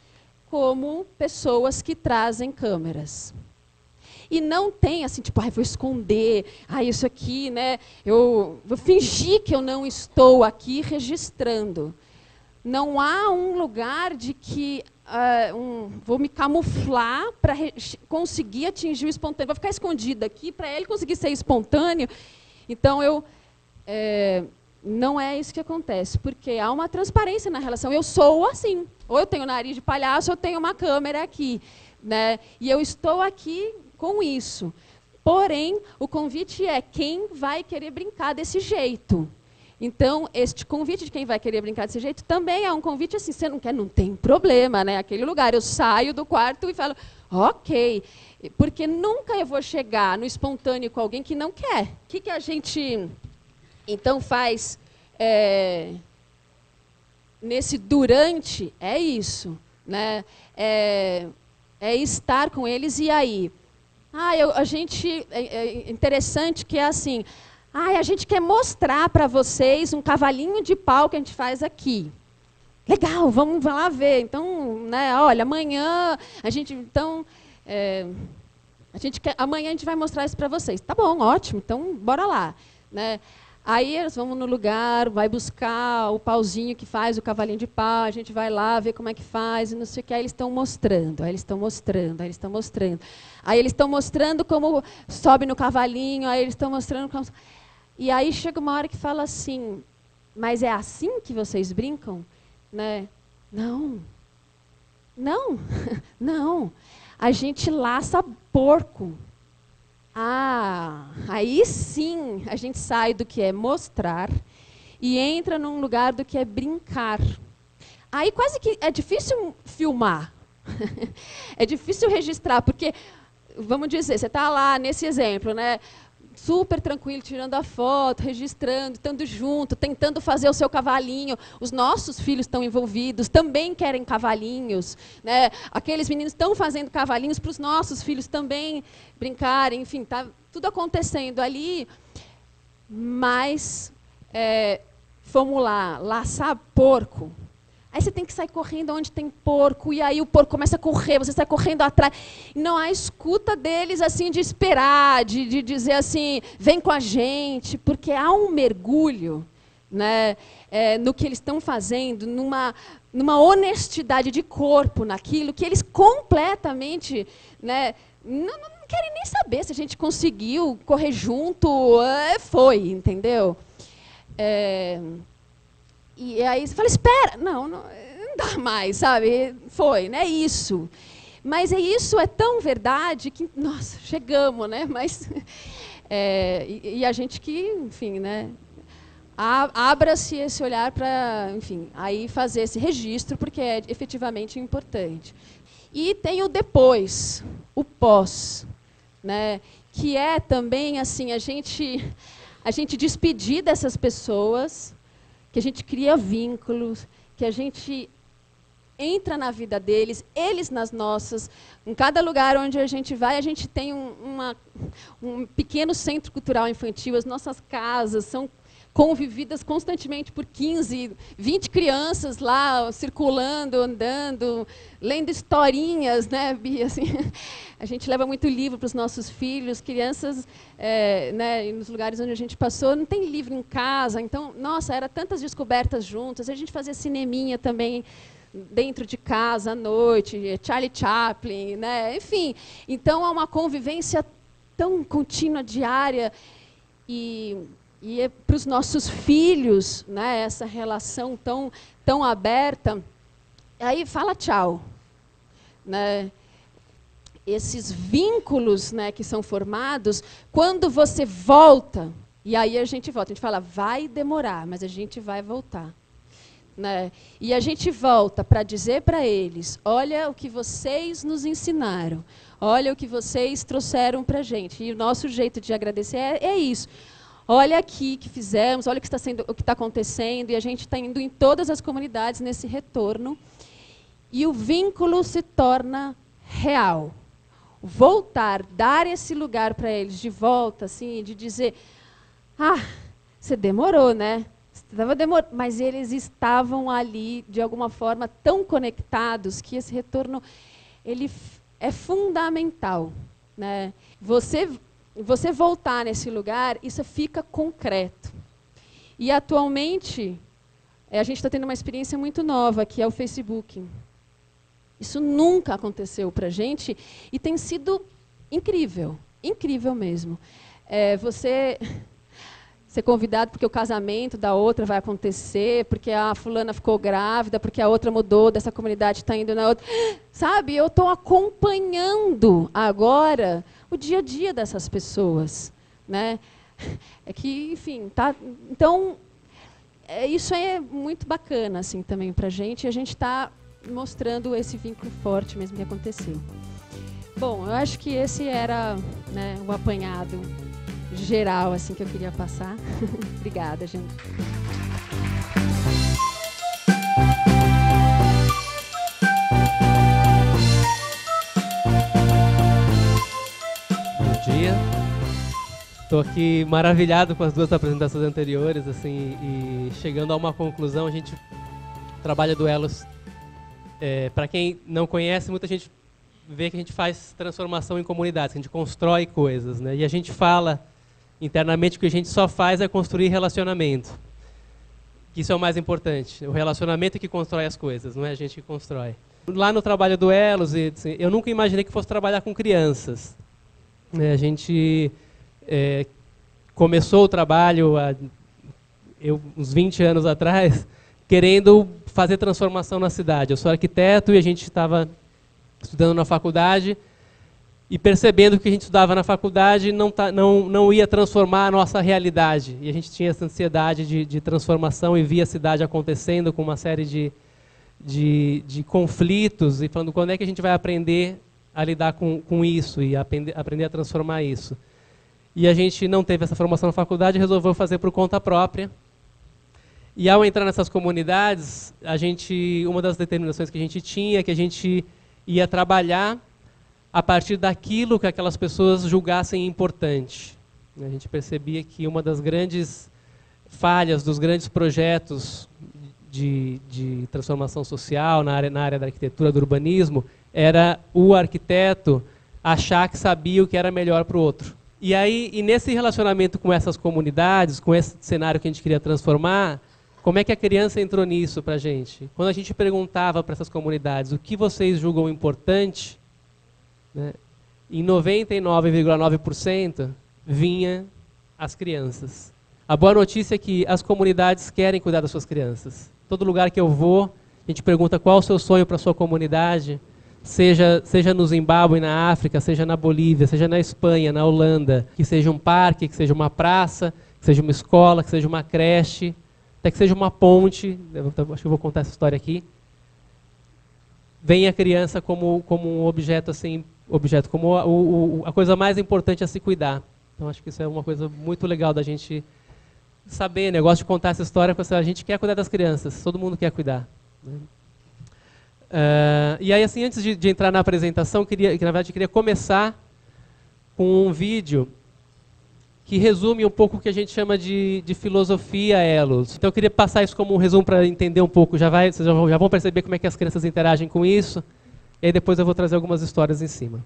como pessoas que trazem câmeras. E não tem assim, tipo, vou esconder, isso aqui, né? Eu vou fingir que eu não estou aqui registrando. Não há um lugar de que vou me camuflar para conseguir atingir o espontâneo. Vou ficar escondida aqui para ele conseguir ser espontâneo. Então, não é isso que acontece, porque há uma transparência na relação. Eu sou assim. Ou eu tenho nariz de palhaço, ou eu tenho uma câmera aqui. Né? E eu estou aqui com isso. Porém, o convite é quem vai querer brincar desse jeito. Então, este convite de quem vai querer brincar desse jeito também é um convite assim, você não quer, não tem problema, né? Aquele lugar, eu saio do quarto e falo, ok, porque nunca eu vou chegar no espontâneo com alguém que não quer. O que a gente, então, faz nesse durante? É isso, né? É estar com eles e aí. É interessante que é assim, a gente quer mostrar para vocês um cavalinho de pau que a gente faz aqui. Legal, vamos lá ver. Então, né, olha, amanhã a gente, então, amanhã a gente vai mostrar isso para vocês. Tá bom, ótimo. Então, bora lá, né? Aí eles vão no lugar, vai buscar o pauzinho que faz o cavalinho de pau, a gente vai lá ver como é que faz, e não sei o que, aí eles estão mostrando, aí eles estão mostrando, aí eles estão mostrando. Aí eles estão mostrando como sobe no cavalinho, aí eles estão mostrando como... E aí chega uma hora que fala assim, mas é assim que vocês brincam? Né? Não. Não. Não. A gente laça porco. Aí sim a gente sai do que é mostrar e entra num lugar do que é brincar. Aí quase que é difícil filmar. É difícil registrar, porque, vamos dizer, você está lá nesse exemplo, né? Super tranquilo, tirando a foto, registrando, estando junto, tentando fazer o seu cavalinho. Os nossos filhos estão envolvidos, também querem cavalinhos, né? Aqueles meninos estão fazendo cavalinhos para os nossos filhos também brincarem. Enfim, está tudo acontecendo ali. Mas, vamos lá, laçar porco. Aí você tem que sair correndo onde tem porco, e aí o porco começa a correr, você sai correndo atrás. Não há escuta deles assim de esperar, de dizer assim, vem com a gente, porque há um mergulho, né, no que eles estão fazendo, numa honestidade de corpo naquilo, que eles completamente, né, não querem nem saber se a gente conseguiu correr junto, foi, entendeu? E aí você fala, espera, não dá mais, sabe? Foi, né? Isso. Mas isso é tão verdade que, nossa, chegamos, né? Mas, e a gente que, enfim, né? Abra-se esse olhar para, enfim, aí fazer esse registro, porque é efetivamente importante. E tem o depois, o pós, né? Que é também, assim, a gente despedir dessas pessoas, que a gente cria vínculos, que a gente entra na vida deles, eles nas nossas. Em cada lugar onde a gente vai, a gente tem um pequeno centro cultural infantil. As nossas casas são convividas constantemente por 15, 20 crianças lá, circulando, andando, lendo historinhas, né, Bia? Assim, a gente leva muito livro para os nossos filhos, crianças, né, nos lugares onde a gente passou, não tem livro em casa, então, nossa, era tantas descobertas juntas, a gente fazia cineminha também dentro de casa, à noite, Charlie Chaplin, né, enfim. Então, há uma convivência tão contínua, diária, e para os nossos filhos, né, essa relação tão aberta, aí fala tchau, né? Esses vínculos, né, que são formados, quando você volta, e aí a gente fala, vai demorar, mas a gente vai voltar, né? E a gente volta para dizer para eles, olha o que vocês nos ensinaram, olha o que vocês trouxeram para a gente, e o nosso jeito de agradecer é isso. Olha aqui que fizemos, olha o que está acontecendo, e a gente está indo em todas as comunidades nesse retorno, e o vínculo se torna real. Voltar, dar esse lugar para eles de volta, assim, de dizer, você demorou, né? Mas eles estavam ali, de alguma forma, tão conectados, que esse retorno ele é fundamental, né? Você voltar nesse lugar, isso fica concreto. E, atualmente, a gente está tendo uma experiência muito nova, que é o Facebook. Isso nunca aconteceu para a gente e tem sido incrível, incrível mesmo. Você ser convidado porque o casamento da outra vai acontecer, porque a fulana ficou grávida, porque a outra mudou, dessa comunidade está indo na outra. Sabe, eu estou acompanhando agora o dia a dia dessas pessoas, né? É que, enfim, tá. Então, isso é muito bacana, assim, também para a gente está mostrando esse vínculo forte mesmo que aconteceu. Bom, eu acho que esse era, né, o apanhado geral, assim, que eu queria passar. Obrigada, gente. Bom dia. Estou aqui maravilhado com as duas apresentações anteriores, assim, e chegando a uma conclusão, a gente trabalha duelos. Para quem não conhece, muita gente vê que a gente faz transformação em comunidades, que a gente constrói coisas, né? E a gente fala internamente que o que a gente só faz é construir relacionamento. Isso é o mais importante. O relacionamento é que constrói as coisas, não é a gente que constrói. Lá no trabalho duelos, assim, eu nunca imaginei que fosse trabalhar com crianças. A gente começou o trabalho uns 20 anos atrás, querendo fazer transformação na cidade. Eu sou arquiteto e a gente estava estudando na faculdade e percebendo que o que a gente estudava na faculdade não ia transformar a nossa realidade. E a gente tinha essa ansiedade de transformação e via a cidade acontecendo com uma série de conflitos e falando quando é que a gente vai aprender a lidar com isso e aprender a transformar isso. E a gente não teve essa formação na faculdade e resolveu fazer por conta própria. E ao entrar nessas comunidades, uma das determinações que a gente tinha é que a gente ia trabalhar a partir daquilo que aquelas pessoas julgassem importante. A gente percebia que uma das grandes falhas dos grandes projetos de transformação social na área da arquitetura, do urbanismo, era o arquiteto achar que sabia o que era melhor para o outro. E nesse relacionamento com essas comunidades, com esse cenário que a gente queria transformar, como é que a criança entrou nisso para a gente? Quando a gente perguntava para essas comunidades o que vocês julgam importante, né, em 99,9% vinha as crianças. A boa notícia é que as comunidades querem cuidar das suas crianças. Todo lugar que eu vou, a gente pergunta qual é o seu sonho para a sua comunidade, seja no Zimbábue, na África, seja na Bolívia, seja na Espanha, na Holanda, que seja um parque, que seja uma praça, que seja uma escola, que seja uma creche, até que seja uma ponte. Acho que eu vou contar essa história aqui. Vem a criança como um objeto, assim, como a coisa mais importante a se cuidar. Então acho que isso é uma coisa muito legal da gente saber, né? Eu gosto de contar essa história, porque a gente quer cuidar das crianças, todo mundo quer cuidar, né? E aí, assim, antes de entrar na apresentação, na verdade, eu queria começar com um vídeo que resume um pouco o que a gente chama de filosofia Elos. Então eu queria passar isso como um resumo para entender um pouco. Vocês já vão perceber como é que as crianças interagem com isso. E aí depois eu vou trazer algumas histórias em cima.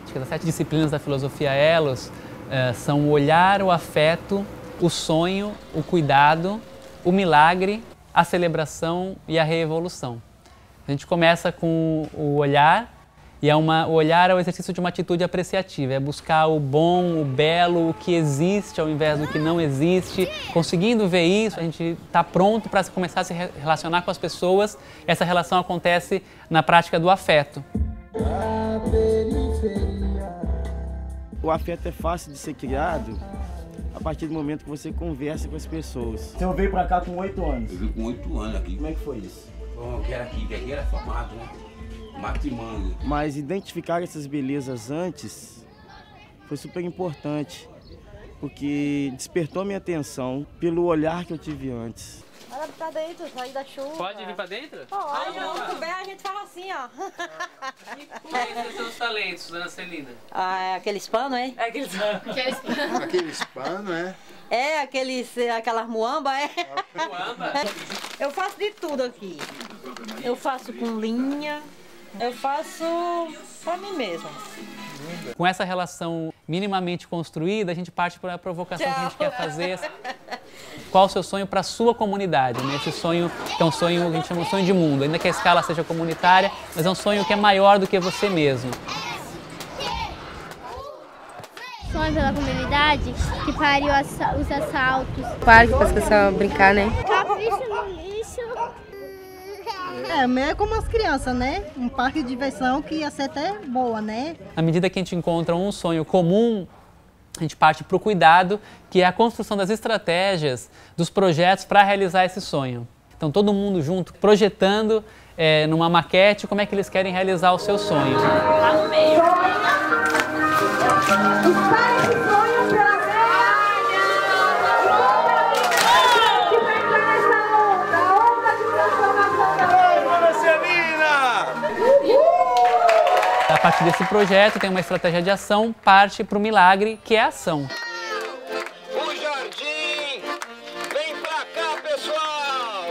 Acho que as 7 disciplinas da filosofia Elos são o olhar, o afeto, o sonho, o cuidado, o milagre, a celebração e a reevolução. A gente começa com o olhar, e o olhar é o exercício de uma atitude apreciativa, é buscar o bom, o belo, o que existe ao invés do que não existe. Conseguindo ver isso, a gente está pronto para começar a se relacionar com as pessoas. Essa relação acontece na prática do afeto. O afeto é fácil de ser criado a partir do momento que você conversa com as pessoas. Você veio pra cá com 8 anos? Eu vim com 8 anos aqui. Como é que foi isso? Bom, que aqui era formado, né? Matimando. Mas identificar essas belezas antes foi super importante, porque despertou minha atenção pelo olhar que eu tive antes. Olha pra dentro, sair da chuva. Pode vir pra dentro? Pode, muito bem, a gente fala assim, ó. Quais são os talentos, dona Celina? Ah, aqueles panos, é? Aqueles panos. Aqueles panos, é? É, aquelas muamba, é? Muamba? Eu faço de tudo aqui. Eu faço com linha, eu faço pra mim mesma. Com essa relação minimamente construída, a gente parte para a provocação que a gente quer fazer. Qual o seu sonho para a sua comunidade? Né? Esse sonho que é um sonho que a gente chama de sonho de mundo, ainda que a escala seja comunitária, mas é um sonho que é maior do que você mesmo. Sonho pela comunidade que pariu os assaltos. Parque para as pessoas brincar, né? Capricho no lixo. É como as crianças, né? Um parque de diversão que ia ser até boa, né? À medida que a gente encontra um sonho comum, a gente parte para o cuidado, que é a construção das estratégias, dos projetos para realizar esse sonho. Então, todo mundo junto, projetando numa maquete como é que eles querem realizar o seu sonho. Lá no meio. A partir desse projeto, tem uma estratégia de ação, parte para o milagre, que é a ação. O jardim! Vem pra cá, pessoal!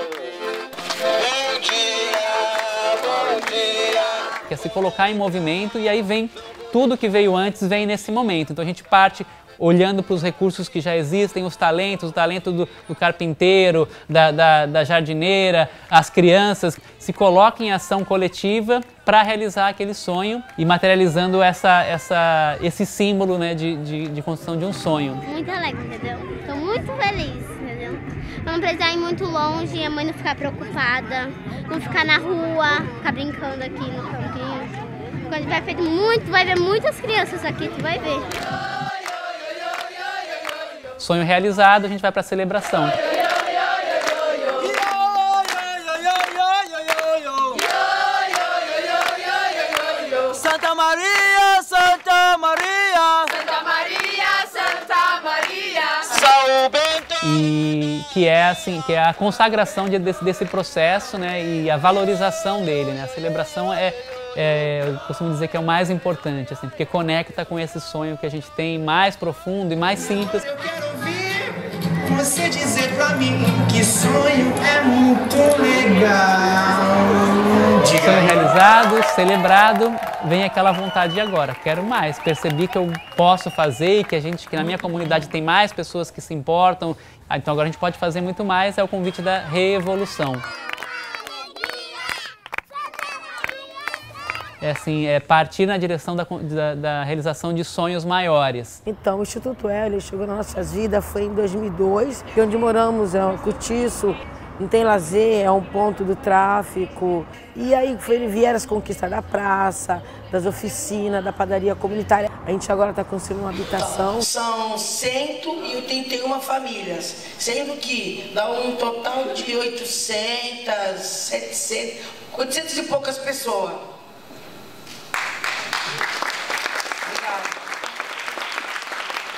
Bom dia! Que é se colocar em movimento, e aí vem tudo que veio antes, vem nesse momento. Então a gente parte olhando para os recursos que já existem, os talentos, o talento do carpinteiro, da jardineira, as crianças, se colocam em ação coletiva para realizar aquele sonho e materializando esse símbolo, né, de construção de um sonho. Muito alegre, entendeu? Estou muito feliz, entendeu? Não precisar ir muito longe, a mãe não ficar preocupada, não ficar na rua, ficar brincando aqui no campinho. Quando vai feito muito, vai ver muitas crianças aqui, tu vai ver. Sonho realizado, a gente vai para a celebração. Santa Maria, Santa Maria, Santa Maria, Santa Maria, São Bento. E que é assim, que é a consagração desse processo, né, e a valorização dele, né? A celebração eu costumo dizer que é o mais importante, assim, porque conecta com esse sonho que a gente tem mais profundo e mais simples. Eu quero ouvir você dizer pra mim que sonho é muito legal. Sonho realizado, celebrado, vem aquela vontade de agora, quero mais. Percebi que eu posso fazer e que na minha comunidade tem mais pessoas que se importam, então agora a gente pode fazer muito mais, é o convite da reevolução. É assim, partir na direção da realização de sonhos maiores. Então, o Instituto Hélio chegou nas nossas vidas, foi em 2002, e onde moramos é um cortiço, não tem lazer, é um ponto do tráfico. E aí vieram as conquistas da praça, das oficinas, da padaria comunitária. A gente agora está construindo uma habitação. São 181 famílias, sendo que dá um total de 800 e poucas pessoas.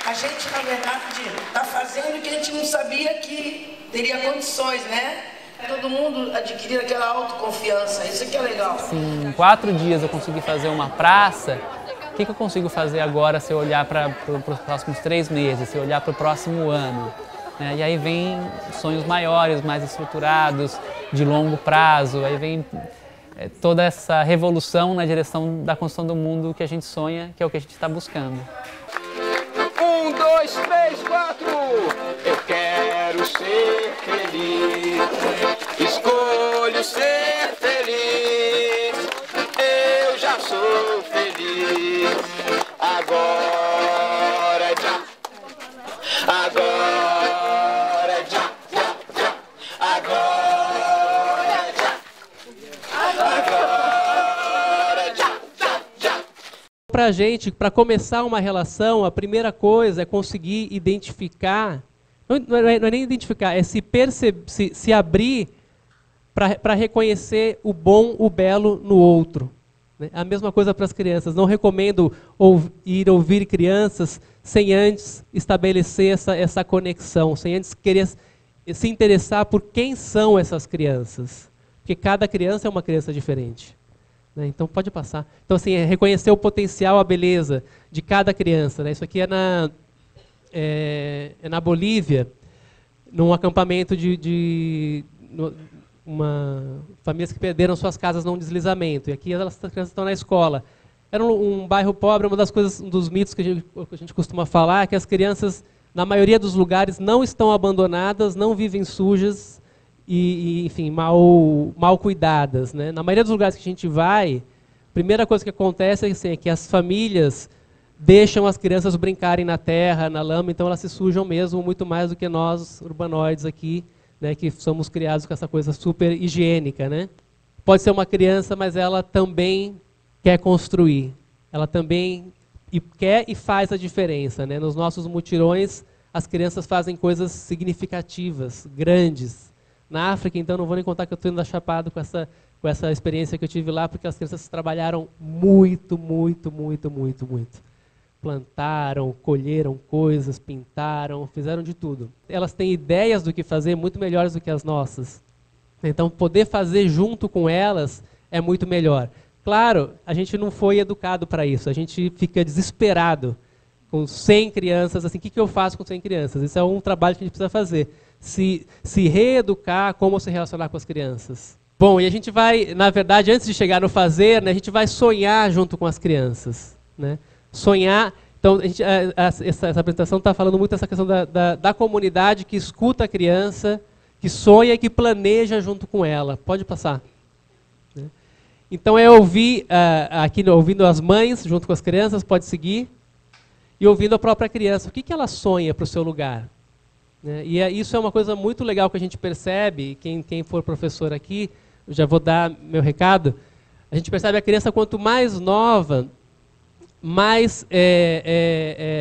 A gente, na verdade, está fazendo o que a gente não sabia que teria condições, né? Todo mundo adquirir aquela autoconfiança, isso que é legal. Sim, em 4 dias eu consegui fazer uma praça, o que eu consigo fazer agora se eu olhar para os próximos 3 meses, se eu olhar para o próximo ano? E aí vem sonhos maiores, mais estruturados, de longo prazo, aí vem toda essa revolução na direção da construção do mundo que a gente sonha, que é o que a gente está buscando. 1, 2, 3, 4. Eu quero ser feliz. Escolho ser feliz. Eu já sou feliz. Agora já. Agora já. Agora já. Agora já. Pra gente, para começar uma relação, a primeira coisa é conseguir identificar, não é nem identificar, é se abrir para reconhecer o bom, o belo no outro. Né? A mesma coisa para as crianças. Não recomendo ir ouvir crianças sem antes estabelecer essa conexão, sem antes querer se interessar por quem são essas crianças. Porque cada criança é uma criança diferente. Então pode passar. Então assim, reconhecer o potencial, a beleza de cada criança. Né? Isso aqui é na Bolívia, num acampamento de famílias que perderam suas casas num deslizamento. E aqui as crianças estão na escola. Era um bairro pobre, um dos mitos que a gente costuma falar é que as crianças, na maioria dos lugares, não estão abandonadas, não vivem sujas, enfim, mal cuidadas. Né? Na maioria dos lugares que a gente vai, a primeira coisa que acontece é que as famílias deixam as crianças brincarem na terra, na lama, então elas se sujam mesmo muito mais do que nós, urbanoides aqui, né, que somos criados com essa coisa super higiênica. Né? Pode ser uma criança, mas ela também quer construir. Ela também quer e faz a diferença. Né? Nos nossos mutirões, as crianças fazem coisas significativas, grandes. Na África, então, não vou nem contar que eu estou indo achapado com essa experiência que eu tive lá, porque as crianças trabalharam muito, muito, muito, muito, muito. Plantaram, colheram coisas, pintaram, fizeram de tudo. Elas têm ideias do que fazer muito melhores do que as nossas. Então, poder fazer junto com elas é muito melhor. Claro, a gente não foi educado para isso, a gente fica desesperado com 100 crianças, assim, o que eu faço com 100 crianças? Isso é um trabalho que a gente precisa fazer. Se reeducar, como se relacionar com as crianças. Bom, e a gente vai, na verdade, antes de chegar no fazer, né, a gente vai sonhar junto com as crianças. Né? Sonhar, então essa apresentação está falando muito dessa questão da comunidade que escuta a criança, que sonha e que planeja junto com ela. Pode passar. Né? Então é ouvir, aqui ouvindo as mães junto com as crianças, pode seguir, e ouvindo a própria criança. O que ela sonha para o seu lugar? E isso é uma coisa muito legal que a gente percebe, quem for professor aqui, eu já vou dar meu recado, A gente percebe a criança, quanto mais nova, mais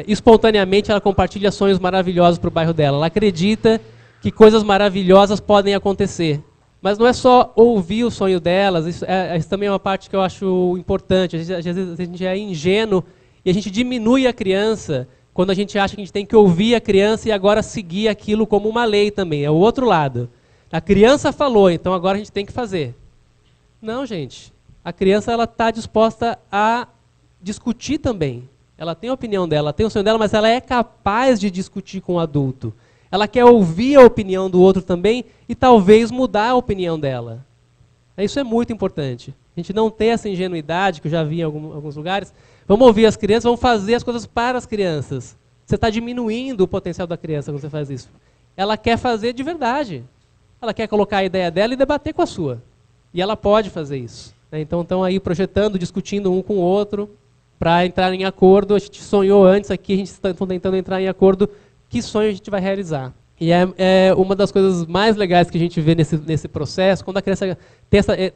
espontaneamente ela compartilha sonhos maravilhosos para o bairro dela. Ela acredita que coisas maravilhosas podem acontecer. Mas não é só ouvir o sonho delas, isso também é uma parte que eu acho importante. Às vezes a gente é ingênuo e a gente diminui a criança quando a gente acha que a gente tem que ouvir a criança e agora seguir aquilo como uma lei também. É o outro lado. A criança falou, então agora a gente tem que fazer. Não, gente. A criança está disposta a discutir também. Ela tem a opinião dela, ela tem o sonho dela, mas ela é capaz de discutir com o adulto. Ela quer ouvir a opinião do outro também e talvez mudar a opinião dela. Isso é muito importante. A gente não tem essa ingenuidade, que eu já vi em alguns lugares. Vamos ouvir as crianças, vamos fazer as coisas para as crianças. Você está diminuindo o potencial da criança quando você faz isso. Ela quer fazer de verdade. Ela quer colocar a ideia dela e debater com a sua. E ela pode fazer isso. Então estão aí projetando, discutindo um com o outro para entrar em acordo. A gente sonhou antes aqui, a gente está tentando entrar em acordo que sonho a gente vai realizar. E é uma das coisas mais legais que a gente vê nesse processo, quando a criança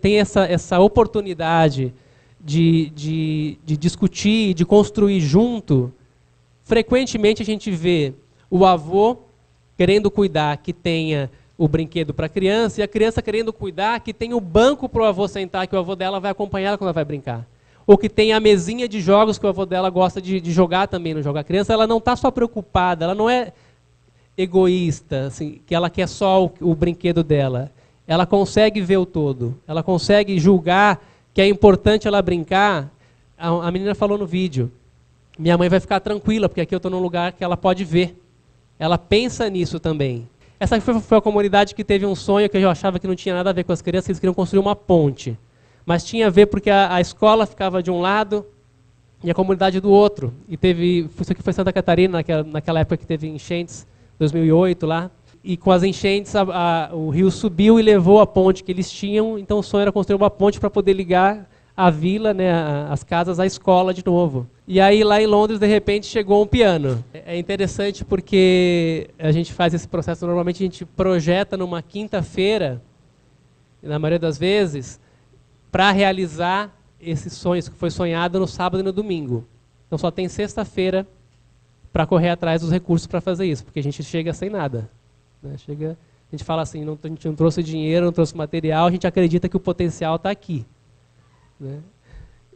tem essa oportunidade de discutir, de construir junto. Frequentemente a gente vê o avô querendo cuidar que tenha o brinquedo para a criança e a criança querendo cuidar que tenha o banco para o avô sentar, que o avô dela vai acompanhar ela quando ela vai brincar. Ou que tenha a mesinha de jogos que o avô dela gosta de jogar também, não jogar. A criança ela não está só preocupada, ela não é egoísta, assim, que ela quer só o brinquedo dela. Ela consegue ver o todo, ela consegue julgar que é importante ela brincar. A menina falou no vídeo, minha mãe vai ficar tranquila, porque aqui eu estou num lugar que ela pode ver. Ela pensa nisso também. Essa foi a comunidade que teve um sonho que eu achava que não tinha nada a ver com as crianças, que eles queriam construir uma ponte. Mas tinha a ver porque a escola ficava de um lado e a comunidade do outro. E isso aqui foi Santa Catarina, naquela época que teve enchentes, 2008 lá. E com as enchentes o rio subiu e levou a ponte que eles tinham. Então o sonho era construir uma ponte para poder ligar a vila, né, as casas, à escola de novo. E aí lá em Londres, de repente, chegou um piano. É interessante porque a gente faz esse processo, normalmente a gente projeta numa quinta-feira, na maioria das vezes, para realizar esse sonho que foi sonhado no sábado e no domingo. Então só tem sexta-feira para correr atrás dos recursos para fazer isso, porque a gente chega sem nada. Né? A gente fala assim, a gente não trouxe dinheiro, não trouxe material, a gente acredita que o potencial está aqui. Né?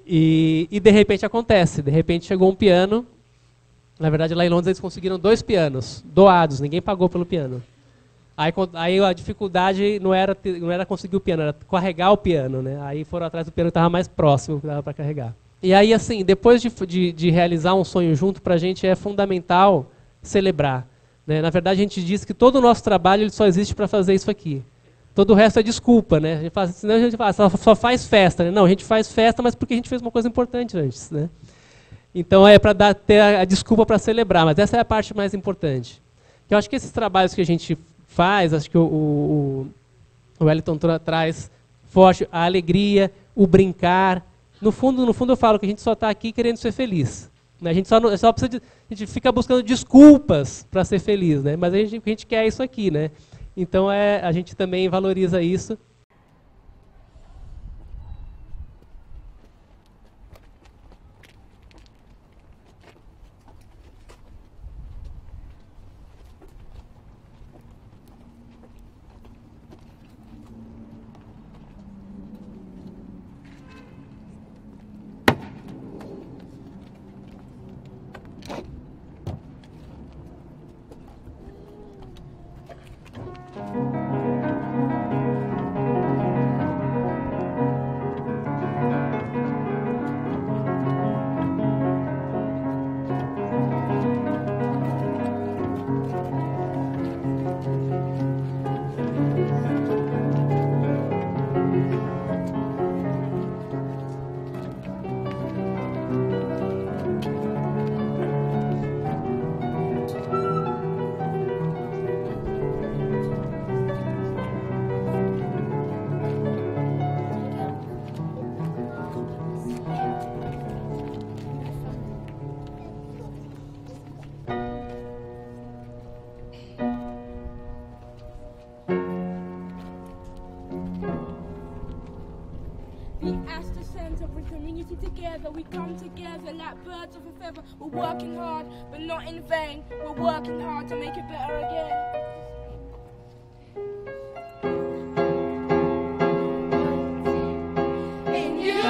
E de repente acontece, de repente chegou um piano. Na verdade lá em Londres eles conseguiram 2 pianos, doados, ninguém pagou pelo piano. Aí a dificuldade não era conseguir o piano, era carregar o piano, né? Aí foram atrás do piano que estava mais próximo, que dava para carregar. E aí, assim, depois de realizar um sonho junto, para a gente é fundamental celebrar. Né? Na verdade, a gente diz que todo o nosso trabalho ele só existe para fazer isso aqui. Todo o resto é desculpa, né? A gente fala, senão a gente fala, só faz festa. Né? Não, a gente faz festa, mas porque a gente fez uma coisa importante antes. Né? Então é para ter a desculpa para celebrar, mas essa é a parte mais importante. Eu acho que esses trabalhos que a gente faz, acho que o Wellington traz forte a alegria, o brincar. No fundo eu falo que a gente só está aqui querendo ser feliz. Né? A gente só precisa a gente fica buscando desculpas para ser feliz, né? Mas a gente quer isso aqui, né? Então a gente também valoriza isso. center, bring community together. We come together like birds of a feather. We're working hard, but not in vain. We're working hard to make it better again. In Europe,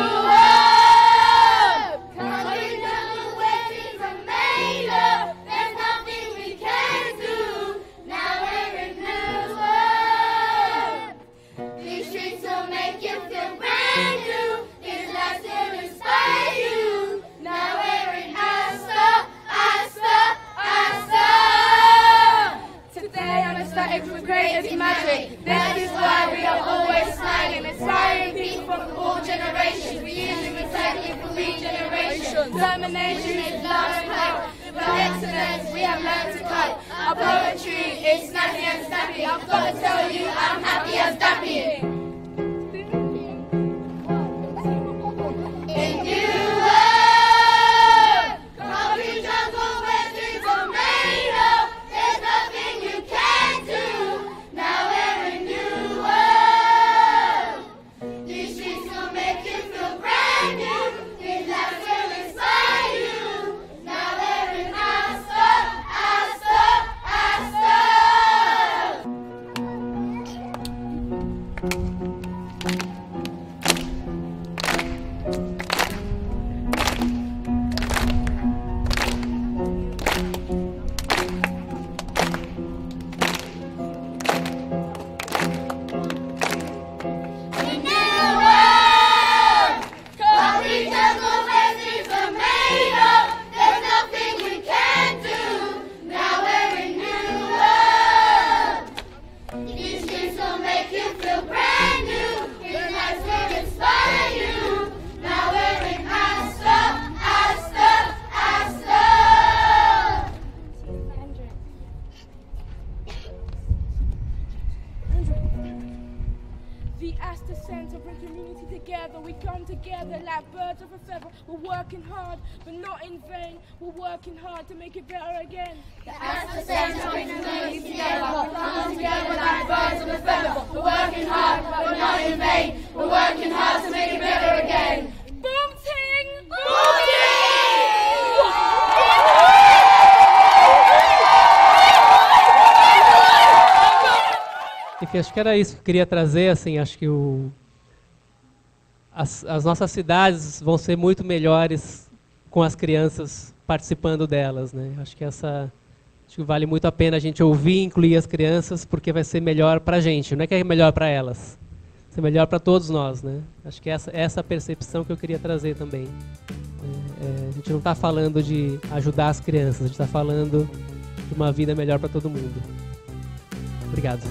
country jungle where trees are made of. There's nothing we can do. Now we're in New World. These streets will make you feel brand new. These lights will inspire you. Now we're in Astor, Astor, Astor. Today I'm ecstatic with creative magic. That is why we are always smiling, inspiring people from all generations. We use it exactly for regeneration. Determination is love and power. With excellence we have learned to cut. Our poetry is snappy and snappy. I've got to tell you, I'm happy as Dappy. In New World, country jungle where dreams are made of. There's nothing you can't do. Now we're in New World. These streets will make you feel brand new. These lights will inspire you. Now we're in Astor, Astor, Astor. In New World, country jungle where dreams are made of. There's nothing we can't do. Now we're in New World. These streets will make you feel brand new. These lights will inspire you. Now we're in Astor, Astor, Astor. The Astor Center bring community together. We come together like birds of a feather. We're working hard, but not in vain. We're working hard to make it better again. The Astor Center brings community together. We come together like birds of a feather. We're working hard, but not in vain. We're working hard to make it better again. Boom ting! Boom ting! Enfim, acho que era isso que eu queria trazer, assim, acho que as nossas cidades vão ser muito melhores com as crianças participando delas, né? Acho que acho que vale muito a pena a gente ouvir e incluir as crianças, porque vai ser melhor para a gente, não é que é melhor para elas, vai ser melhor para todos nós, né? Acho que essa percepção que eu queria trazer também. A gente não está falando de ajudar as crianças, a gente está falando de uma vida melhor para todo mundo. Obrigado.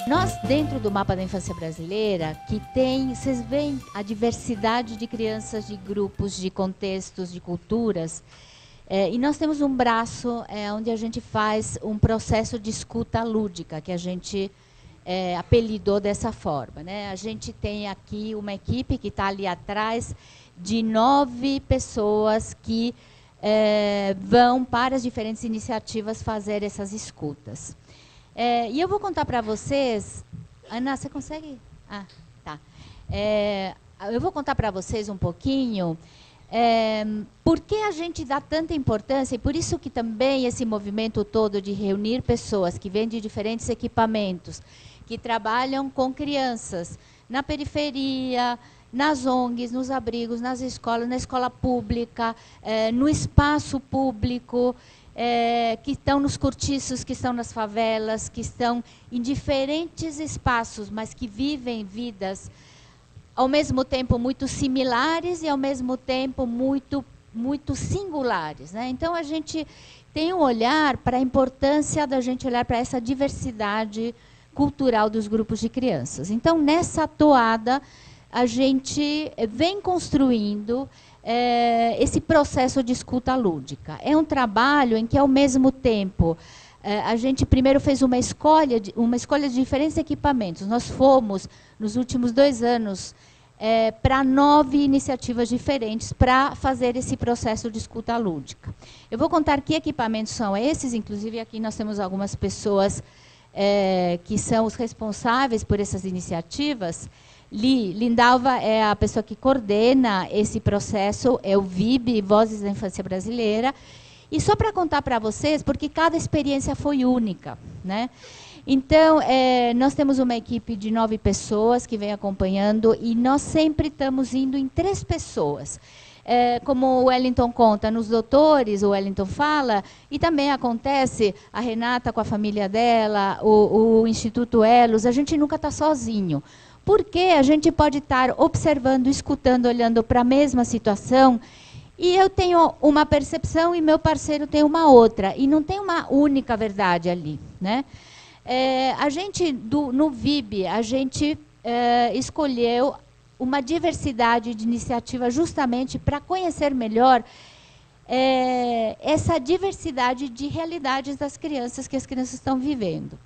Nós, dentro do Mapa da Infância Brasileira, que tem, vocês veem a diversidade de crianças, de grupos, de contextos, de culturas, e nós temos um braço onde a gente faz um processo de escuta lúdica, que a gente apelidou dessa forma, né? A gente tem aqui uma equipe que está ali atrás de 9 pessoas que vão para as diferentes iniciativas fazer essas escutas. E eu vou contar para vocês... Ana, você consegue? Ah, tá. Eu vou contar para vocês um pouquinho por que a gente dá tanta importância, e por isso que também esse movimento todo de reunir pessoas que vêm de diferentes equipamentos, que trabalham com crianças na periferia, nas ONGs, nos abrigos, nas escolas, na escola pública, no espaço público, que estão nos cortiços, que estão nas favelas, que estão em diferentes espaços, mas que vivem vidas ao mesmo tempo muito similares e ao mesmo tempo muito singulares, né? Então a gente tem um olhar para a importância da gente olhar para essa diversidade cultural dos grupos de crianças. Então nessa toada a gente vem construindo esse processo de escuta lúdica. É um trabalho em que, ao mesmo tempo, a gente primeiro fez uma escolha de diferentes equipamentos. Nós fomos, nos últimos 2 anos, para 9 iniciativas diferentes para fazer esse processo de escuta lúdica. Eu vou contar que equipamentos são esses, inclusive aqui nós temos algumas pessoas que são os responsáveis por essas iniciativas. Lindalva é a pessoa que coordena esse processo, é o VIB, Vozes da Infância Brasileira. E só para contar para vocês, porque cada experiência foi única, né? Então, nós temos uma equipe de 9 pessoas que vem acompanhando e nós sempre estamos indo em 3 pessoas. Como o Wellington conta, nos doutores, o Wellington fala, e também acontece, a Renata com a família dela, o Instituto Elos, a gente nunca está sozinho. Porque a gente pode estar observando, escutando, olhando para a mesma situação, e eu tenho uma percepção e meu parceiro tem uma outra, e não tem uma única verdade ali, né? A gente, no VIB, a gente escolheu uma diversidade de iniciativa justamente para conhecer melhor essa diversidade de realidades das crianças que as crianças estão vivendo.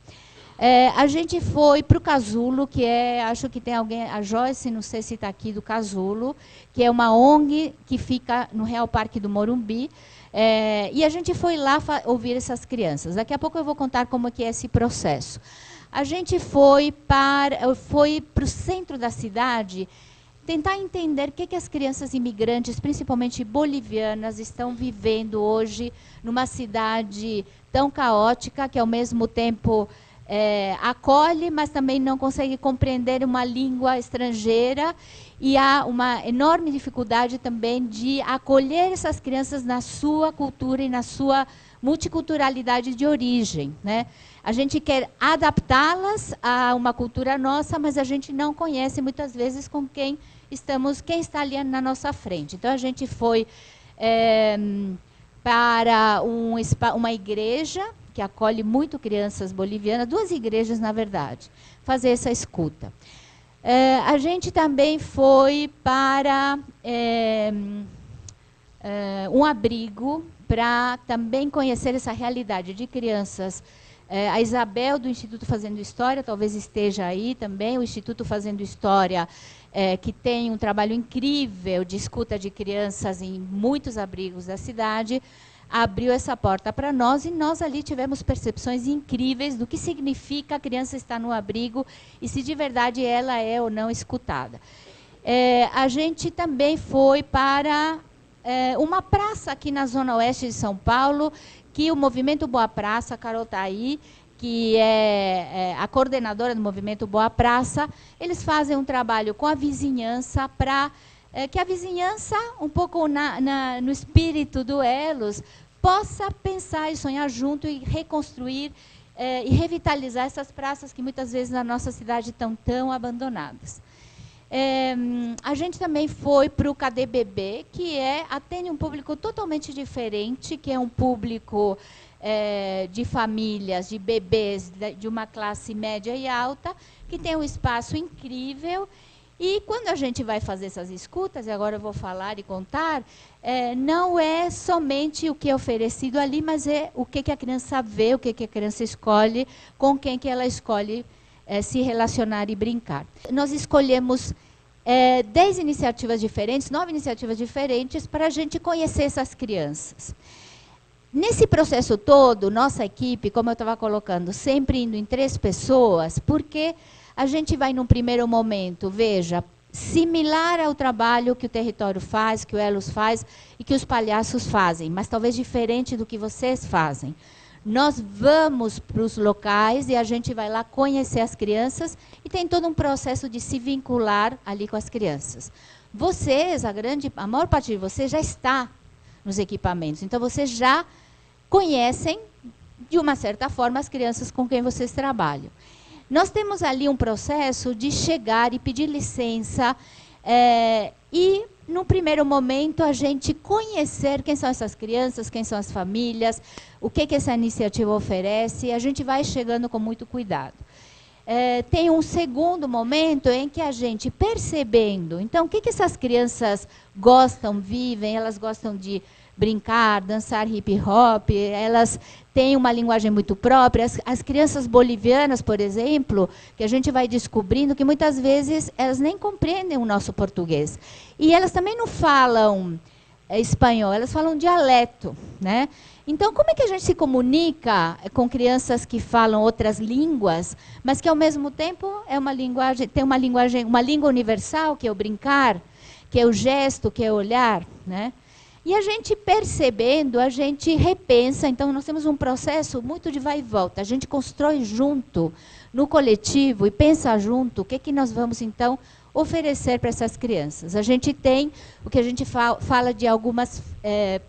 A gente foi para o Casulo, que acho que tem alguém, a Joyce, não sei se está aqui, do Casulo, que é uma ONG que fica no Real Parque do Morumbi, e a gente foi lá ouvir essas crianças. Daqui a pouco eu vou contar como que é esse processo. A gente foi para o centro da cidade tentar entender o que as crianças imigrantes, principalmente bolivianas, estão vivendo hoje numa cidade tão caótica que, ao mesmo tempo, acolhe, mas também não consegue compreender uma língua estrangeira, e há uma enorme dificuldade também de acolher essas crianças na sua cultura e na sua multiculturalidade de origem, né? A gente quer adaptá-las a uma cultura nossa, mas a gente não conhece muitas vezes com quem está ali na nossa frente. Então a gente foi para uma igreja que acolhe muito crianças bolivianas, 2 igrejas, na verdade, fazer essa escuta. A gente também foi para um abrigo para também conhecer essa realidade de crianças. A Isabel, do Instituto Fazendo História, talvez esteja aí também, o Instituto Fazendo História, que tem um trabalho incrível de escuta de crianças em muitos abrigos da cidade, abriu essa porta para nós, e nós ali tivemos percepções incríveis do que significa a criança estar no abrigo e se de verdade ela é ou não escutada. A gente também foi para uma praça aqui na Zona Oeste de São Paulo, que o Movimento Boa Praça, a Carol está aí, que é a coordenadora do Movimento Boa Praça, eles fazem um trabalho com a vizinhança para que a vizinhança, um pouco no espírito do Elos, possa pensar e sonhar junto e reconstruir e revitalizar essas praças que muitas vezes na nossa cidade estão tão abandonadas. A gente também foi para o Cadê Bebê, que atende um público totalmente diferente, que é um público de famílias, de bebês, de uma classe média e alta, que tem um espaço incrível. E quando a gente vai fazer essas escutas, e agora eu vou falar e contar, não é somente o que é oferecido ali, mas é o que a criança vê, o que a criança escolhe, com quem que ela escolhe se relacionar e brincar. Nós escolhemos 10 iniciativas diferentes, 9 iniciativas diferentes, para a gente conhecer essas crianças. Nesse processo todo, nossa equipe, como eu estava colocando, sempre indo em 3 pessoas, porque a gente vai, num primeiro momento, veja, similar ao trabalho que o Território faz, que o Elos faz e que os palhaços fazem, mas talvez diferente do que vocês fazem. Nós vamos para os locais e a gente vai lá conhecer as crianças e tem todo um processo de se vincular ali com as crianças. Vocês, a maior parte de vocês já está nos equipamentos, então vocês já conhecem, de uma certa forma, as crianças com quem vocês trabalham. Nós temos ali um processo de chegar e pedir licença e, no primeiro momento, a gente conhecer quem são essas crianças, quem são as famílias, o que essa iniciativa oferece, e a gente vai chegando com muito cuidado. tem um segundo momento em que a gente, percebendo, então, o que essas crianças gostam, vivem, elas gostam de brincar, dançar hip hop, elas têm uma linguagem muito própria. As crianças bolivianas, por exemplo, que a gente vai descobrindo que muitas vezes elas nem compreendem o nosso português. E elas também não falam espanhol, elas falam dialeto, né? Então, como é que a gente se comunica com crianças que falam outras línguas, mas que ao mesmo tempo é uma linguagem, tem uma língua universal, que é o brincar, que é o gesto, que é o olhar, né? E a gente percebendo, a gente repensa. Então, nós temos um processo muito de vai e volta. A gente constrói junto, no coletivo, e pensa junto o que nós vamos, então, oferecer para essas crianças. A gente tem o que a gente fala de algumas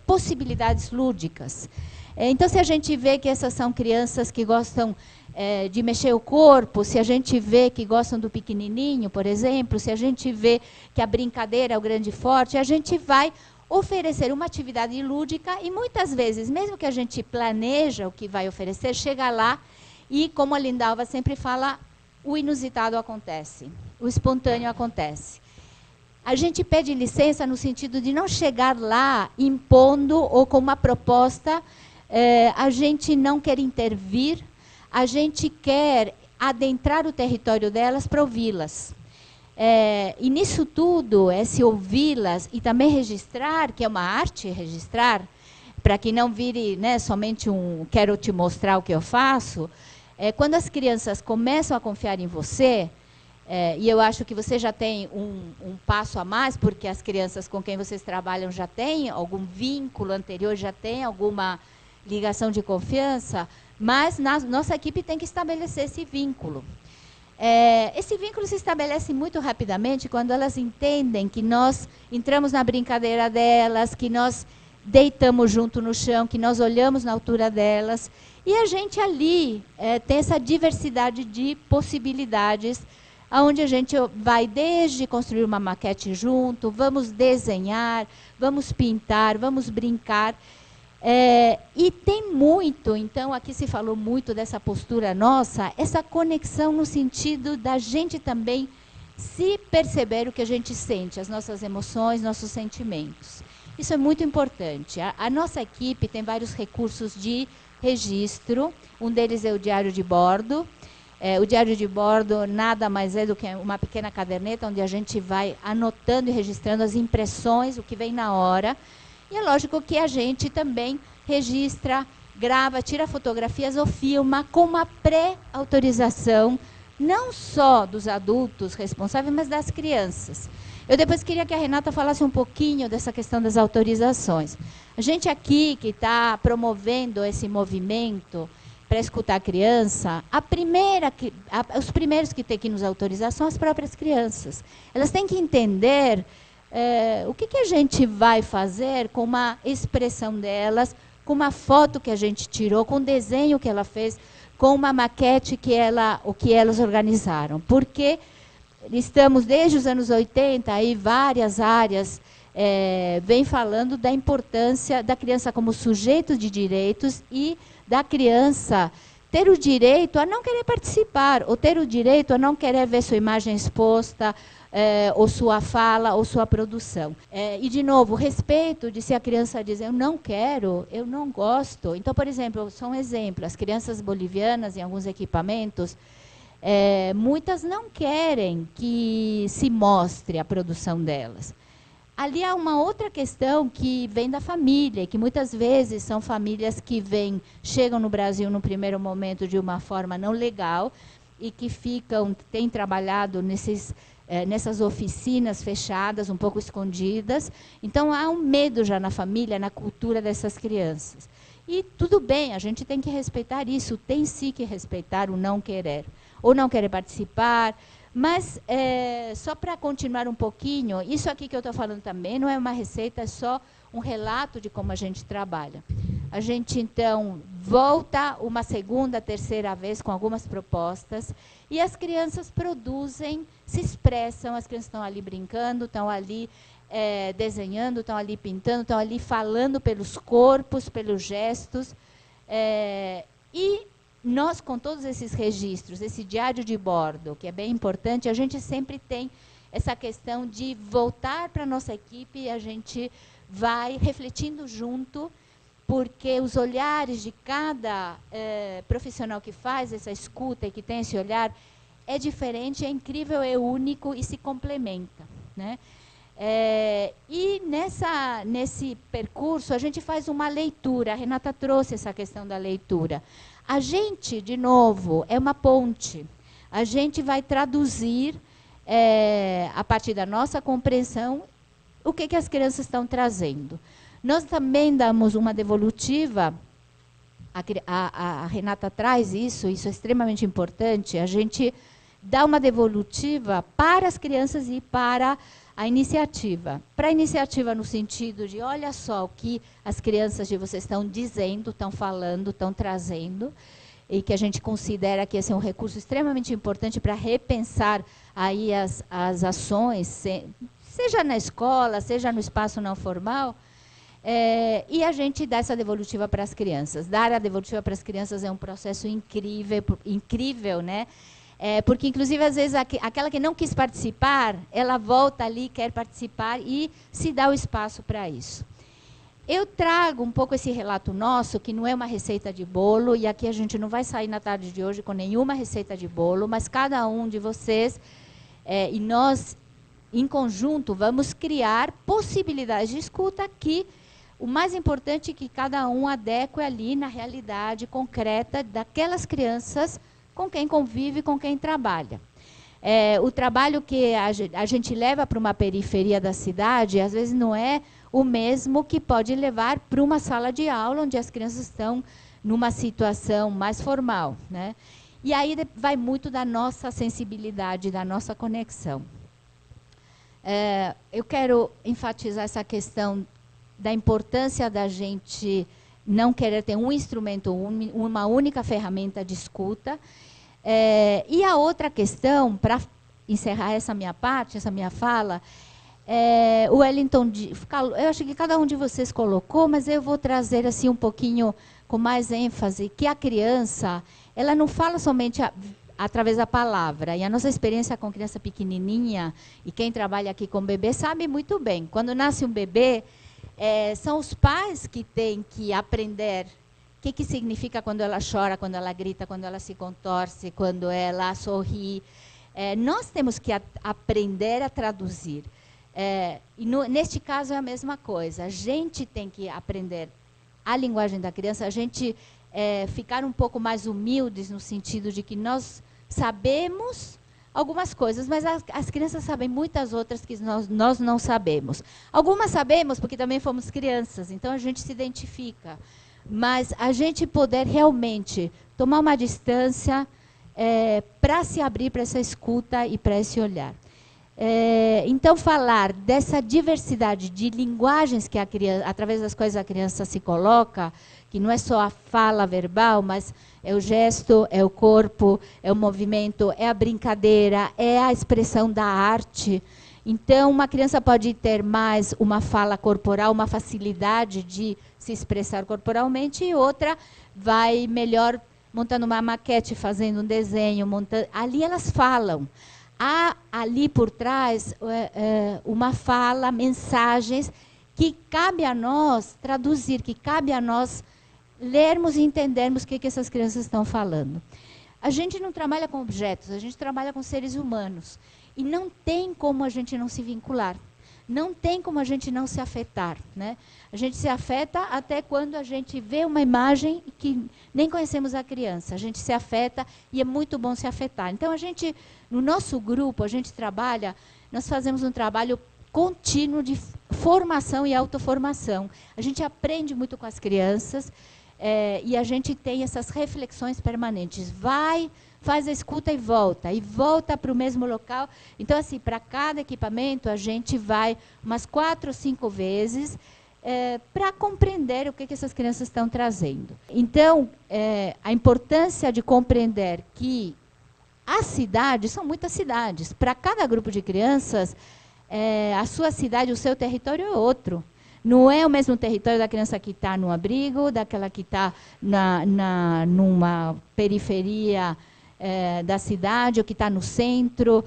possibilidades lúdicas. Então, se a gente vê que essas são crianças que gostam de mexer o corpo, se a gente vê que gostam do pequenininho, por exemplo, se a gente vê que a brincadeira é o grande forte, a gente vai oferecer uma atividade lúdica e, muitas vezes, mesmo que a gente planeja o que vai oferecer, chega lá e, como a Lindalva sempre fala, o inusitado acontece, o espontâneo acontece. A gente pede licença no sentido de não chegar lá impondo ou com uma proposta, a gente não quer intervir, a gente quer adentrar o território delas para ouvi-las. E nisso tudo, esse ouvi-las e também registrar, que é uma arte registrar, para que não vire, né, somente um quero te mostrar o que eu faço. Quando as crianças começam a confiar em você, e eu acho que você já tem um passo a mais, porque as crianças com quem vocês trabalham já têm algum vínculo anterior, já tem alguma ligação de confiança, mas nossa equipe tem que estabelecer esse vínculo. Esse vínculo se estabelece muito rapidamente quando elas entendem que nós entramos na brincadeira delas, que nós deitamos junto no chão, que nós olhamos na altura delas. E a gente ali tem essa diversidade de possibilidades, onde a gente vai desde construir uma maquete junto, vamos desenhar, vamos pintar, vamos brincar. E tem muito, então, aqui se falou muito dessa postura nossa, essa conexão no sentido da gente também se perceber o que a gente sente, as nossas emoções, nossos sentimentos. Isso é muito importante. A nossa equipe tem vários recursos de registro, um deles é o diário de bordo. O diário de bordo nada mais é do que uma pequena caderneta onde a gente vai anotando e registrando as impressões, o que vem na hora. E é lógico que a gente também registra, grava, tira fotografias ou filma com uma pré-autorização, não só dos adultos responsáveis, mas das crianças. Eu depois queria que a Renata falasse um pouquinho dessa questão das autorizações. A gente aqui que está promovendo esse movimento para escutar a criança, os primeiros que têm que nos autorizar são as próprias crianças. Elas têm que entender o que a gente vai fazer com uma expressão delas, com uma foto que a gente tirou, com um desenho que ela fez, com uma maquete que elas organizaram. Porque estamos, desde os anos 80, aí várias áreas vêm falando da importância da criança como sujeito de direitos e da criança ter o direito a não querer participar, ou ter o direito a não querer ver sua imagem exposta, ou sua fala, ou sua produção. E, de novo, o respeito de se a criança diz, eu não quero, eu não gosto. Então, por exemplo, só um exemplo, as crianças bolivianas em alguns equipamentos, muitas não querem que se mostre a produção delas. Ali há uma outra questão que vem da família, que muitas vezes são famílias que chegam no Brasil no primeiro momento de uma forma não legal e que têm trabalhado nessas oficinas fechadas, um pouco escondidas. Então, há um medo já na família, na cultura dessas crianças. E tudo bem, a gente tem que respeitar isso, tem sim que respeitar o não querer, ou não querer participar. Mas, só para continuar um pouquinho, isso aqui que eu estou falando também não é uma receita, é só um relato de como a gente trabalha. A gente, então, volta uma segunda, terceira vez com algumas propostas e as crianças produzem, se expressam, as crianças estão ali brincando, estão ali desenhando, estão ali pintando, estão ali falando pelos corpos, pelos gestos. E nós, com todos esses registros, esse diário de bordo, que é bem importante, a gente sempre tem essa questão de voltar para a nossa equipe e a gente vai refletindo junto, porque os olhares de cada profissional que faz essa escuta e que tem esse olhar é diferente, é incrível, é único e se complementa, né? E nesse percurso, a gente faz uma leitura. A Renata trouxe essa questão da leitura. A gente, de novo, é uma ponte. A gente vai traduzir, a partir da nossa compreensão, o que as crianças estão trazendo. Nós também damos uma devolutiva. A Renata traz isso é extremamente importante. A gente dá uma devolutiva para as crianças e para a iniciativa. Para a iniciativa no sentido de, olha só o que as crianças de vocês estão dizendo, estão falando, estão trazendo, e que a gente considera que esse é um recurso extremamente importante para repensar aí as ações, seja na escola, seja no espaço não formal, e a gente dá essa devolutiva para as crianças. Dar a devolutiva para as crianças é um processo incrível, né? Porque, inclusive, às vezes, aquela que não quis participar, ela volta ali, quer participar e se dá o espaço para isso. Eu trago um pouco esse relato nosso, que não é uma receita de bolo, e aqui a gente não vai sair na tarde de hoje com nenhuma receita de bolo, mas cada um de vocês, e nós, em conjunto, vamos criar possibilidades de escuta que o mais importante é que cada um adeque ali na realidade concreta daquelas crianças com quem convive, com quem trabalha. O trabalho que a gente leva para uma periferia da cidade, às vezes não é o mesmo que pode levar para uma sala de aula, onde as crianças estão numa situação mais formal, né? E aí vai muito da nossa sensibilidade, da nossa conexão. Eu quero enfatizar essa questão da importância da gente não querer ter um instrumento, uma única ferramenta de escuta. E a outra questão, para encerrar essa minha parte, essa minha fala, o Wellington, eu acho que cada um de vocês colocou, mas eu vou trazer assim um pouquinho com mais ênfase, que a criança, ela não fala somente através da palavra. E a nossa experiência com criança pequenininha, e quem trabalha aqui com bebê sabe muito bem, quando nasce um bebê, são os pais que têm que aprender o que significa quando ela chora, quando ela grita, quando ela se contorce, quando ela sorri. Nós temos que aprender a traduzir. Neste caso é a mesma coisa. A gente tem que aprender a linguagem da criança, a gente ficar um pouco mais humildes no sentido de que nós sabemos algumas coisas, mas as crianças sabem muitas outras que nós não sabemos. Algumas sabemos porque também fomos crianças, então a gente se identifica. Mas a gente poder realmente tomar uma distância para se abrir para essa escuta e para esse olhar. Então, falar dessa diversidade de linguagens que através das quais a criança se coloca, que não é só a fala verbal, mas é o gesto, é o corpo, é o movimento, é a brincadeira, é a expressão da arte. Então, uma criança pode ter mais uma fala corporal, uma facilidade de se expressar corporalmente, e outra vai melhor montando uma maquete, fazendo um desenho, ali elas falam. Há ali por trás uma fala, mensagens que cabe a nós traduzir, que cabe a nós lermos e entendermos o que essas crianças estão falando. A gente não trabalha com objetos, a gente trabalha com seres humanos. E não tem como a gente não se vincular. Não tem como a gente não se afetar, né? A gente se afeta até quando a gente vê uma imagem que nem conhecemos a criança. A gente se afeta e é muito bom se afetar. Então, no nosso grupo, a gente trabalha, nós fazemos um trabalho contínuo de formação e autoformação. A gente aprende muito com as crianças e a gente tem essas reflexões permanentes. Faz a escuta e volta para o mesmo local. Então, assim, para cada equipamento, a gente vai umas 4 ou 5 vezes para compreender o que essas crianças estão trazendo. Então, a importância de compreender que as cidades, são muitas cidades, para cada grupo de crianças, a sua cidade, o seu território é outro. Não é o mesmo território da criança que está no abrigo, daquela que está numa periferia da cidade, ou que está no centro,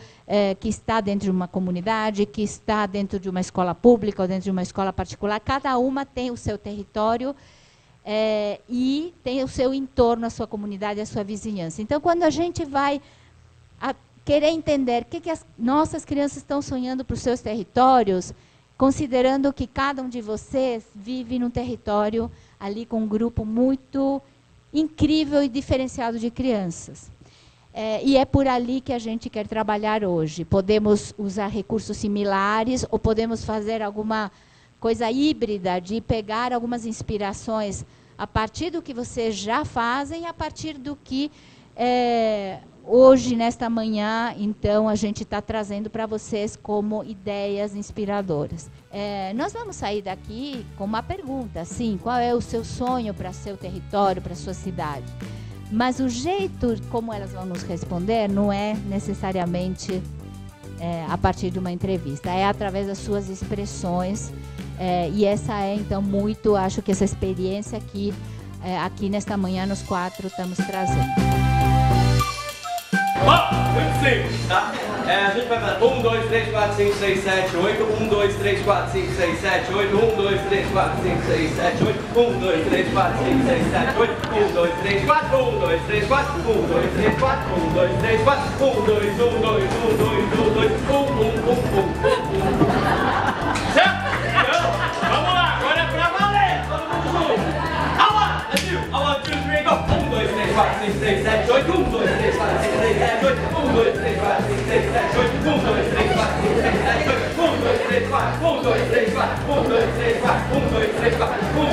que está dentro de uma comunidade, que está dentro de uma escola pública ou dentro de uma escola particular. Cada uma tem o seu território e tem o seu entorno, a sua comunidade, a sua vizinhança. Então, quando a gente vai querer entender o que as nossas crianças estão sonhando para os seus territórios, considerando que cada um de vocês vive num território ali com um grupo muito incrível e diferenciado de crianças. E é por ali que a gente quer trabalhar hoje. Podemos usar recursos similares ou podemos fazer alguma coisa híbrida de pegar algumas inspirações a partir do que vocês já fazem e a partir do que hoje, nesta manhã, então, a gente está trazendo para vocês como ideias inspiradoras. Nós vamos sair daqui com uma pergunta, assim, qual é o seu sonho para seu território, para sua cidade? Mas o jeito como elas vão nos responder não é necessariamente a partir de uma entrevista, é através das suas expressões. E essa é, então, muito, acho que essa experiência que aqui nesta manhã nós 4 estamos trazendo. Muito simples, tá? A gente vai fazer 1, 2, 3, 4, 5, 6, 7, 8. 1, 2, 3, 4, 5, 6, 7, 8. 1, 2, 3, 4, 5, 6, 7, 8. 1, 2, 3, 4, 5, 6, 7, 8. 1, 2, 3, 4. 1, 2, 3, 4. 1, 2, 3, 4. 1, 2, 3, 4. 1, 2, 1, 2, 1, 2, 1, 2, 1, 1, 1, 1. Certo? Então, vamos lá, agora é pra valer. Todo mundo junto. A 1, 2, 3, go. 1, 2, 3, 4, 5, 6, 7, 8. 1, 2, 3, 4, 5, 6, 7, 8. 1, 2, 3, 4, 5, 6, 7, 8. 1, 2, 3, 4, 5, 6, 7, 8. 1, 2, 3, 4. 1, 2, 3, 4. 1, 2, 3, 4. 1, 2, 3, 4. 1,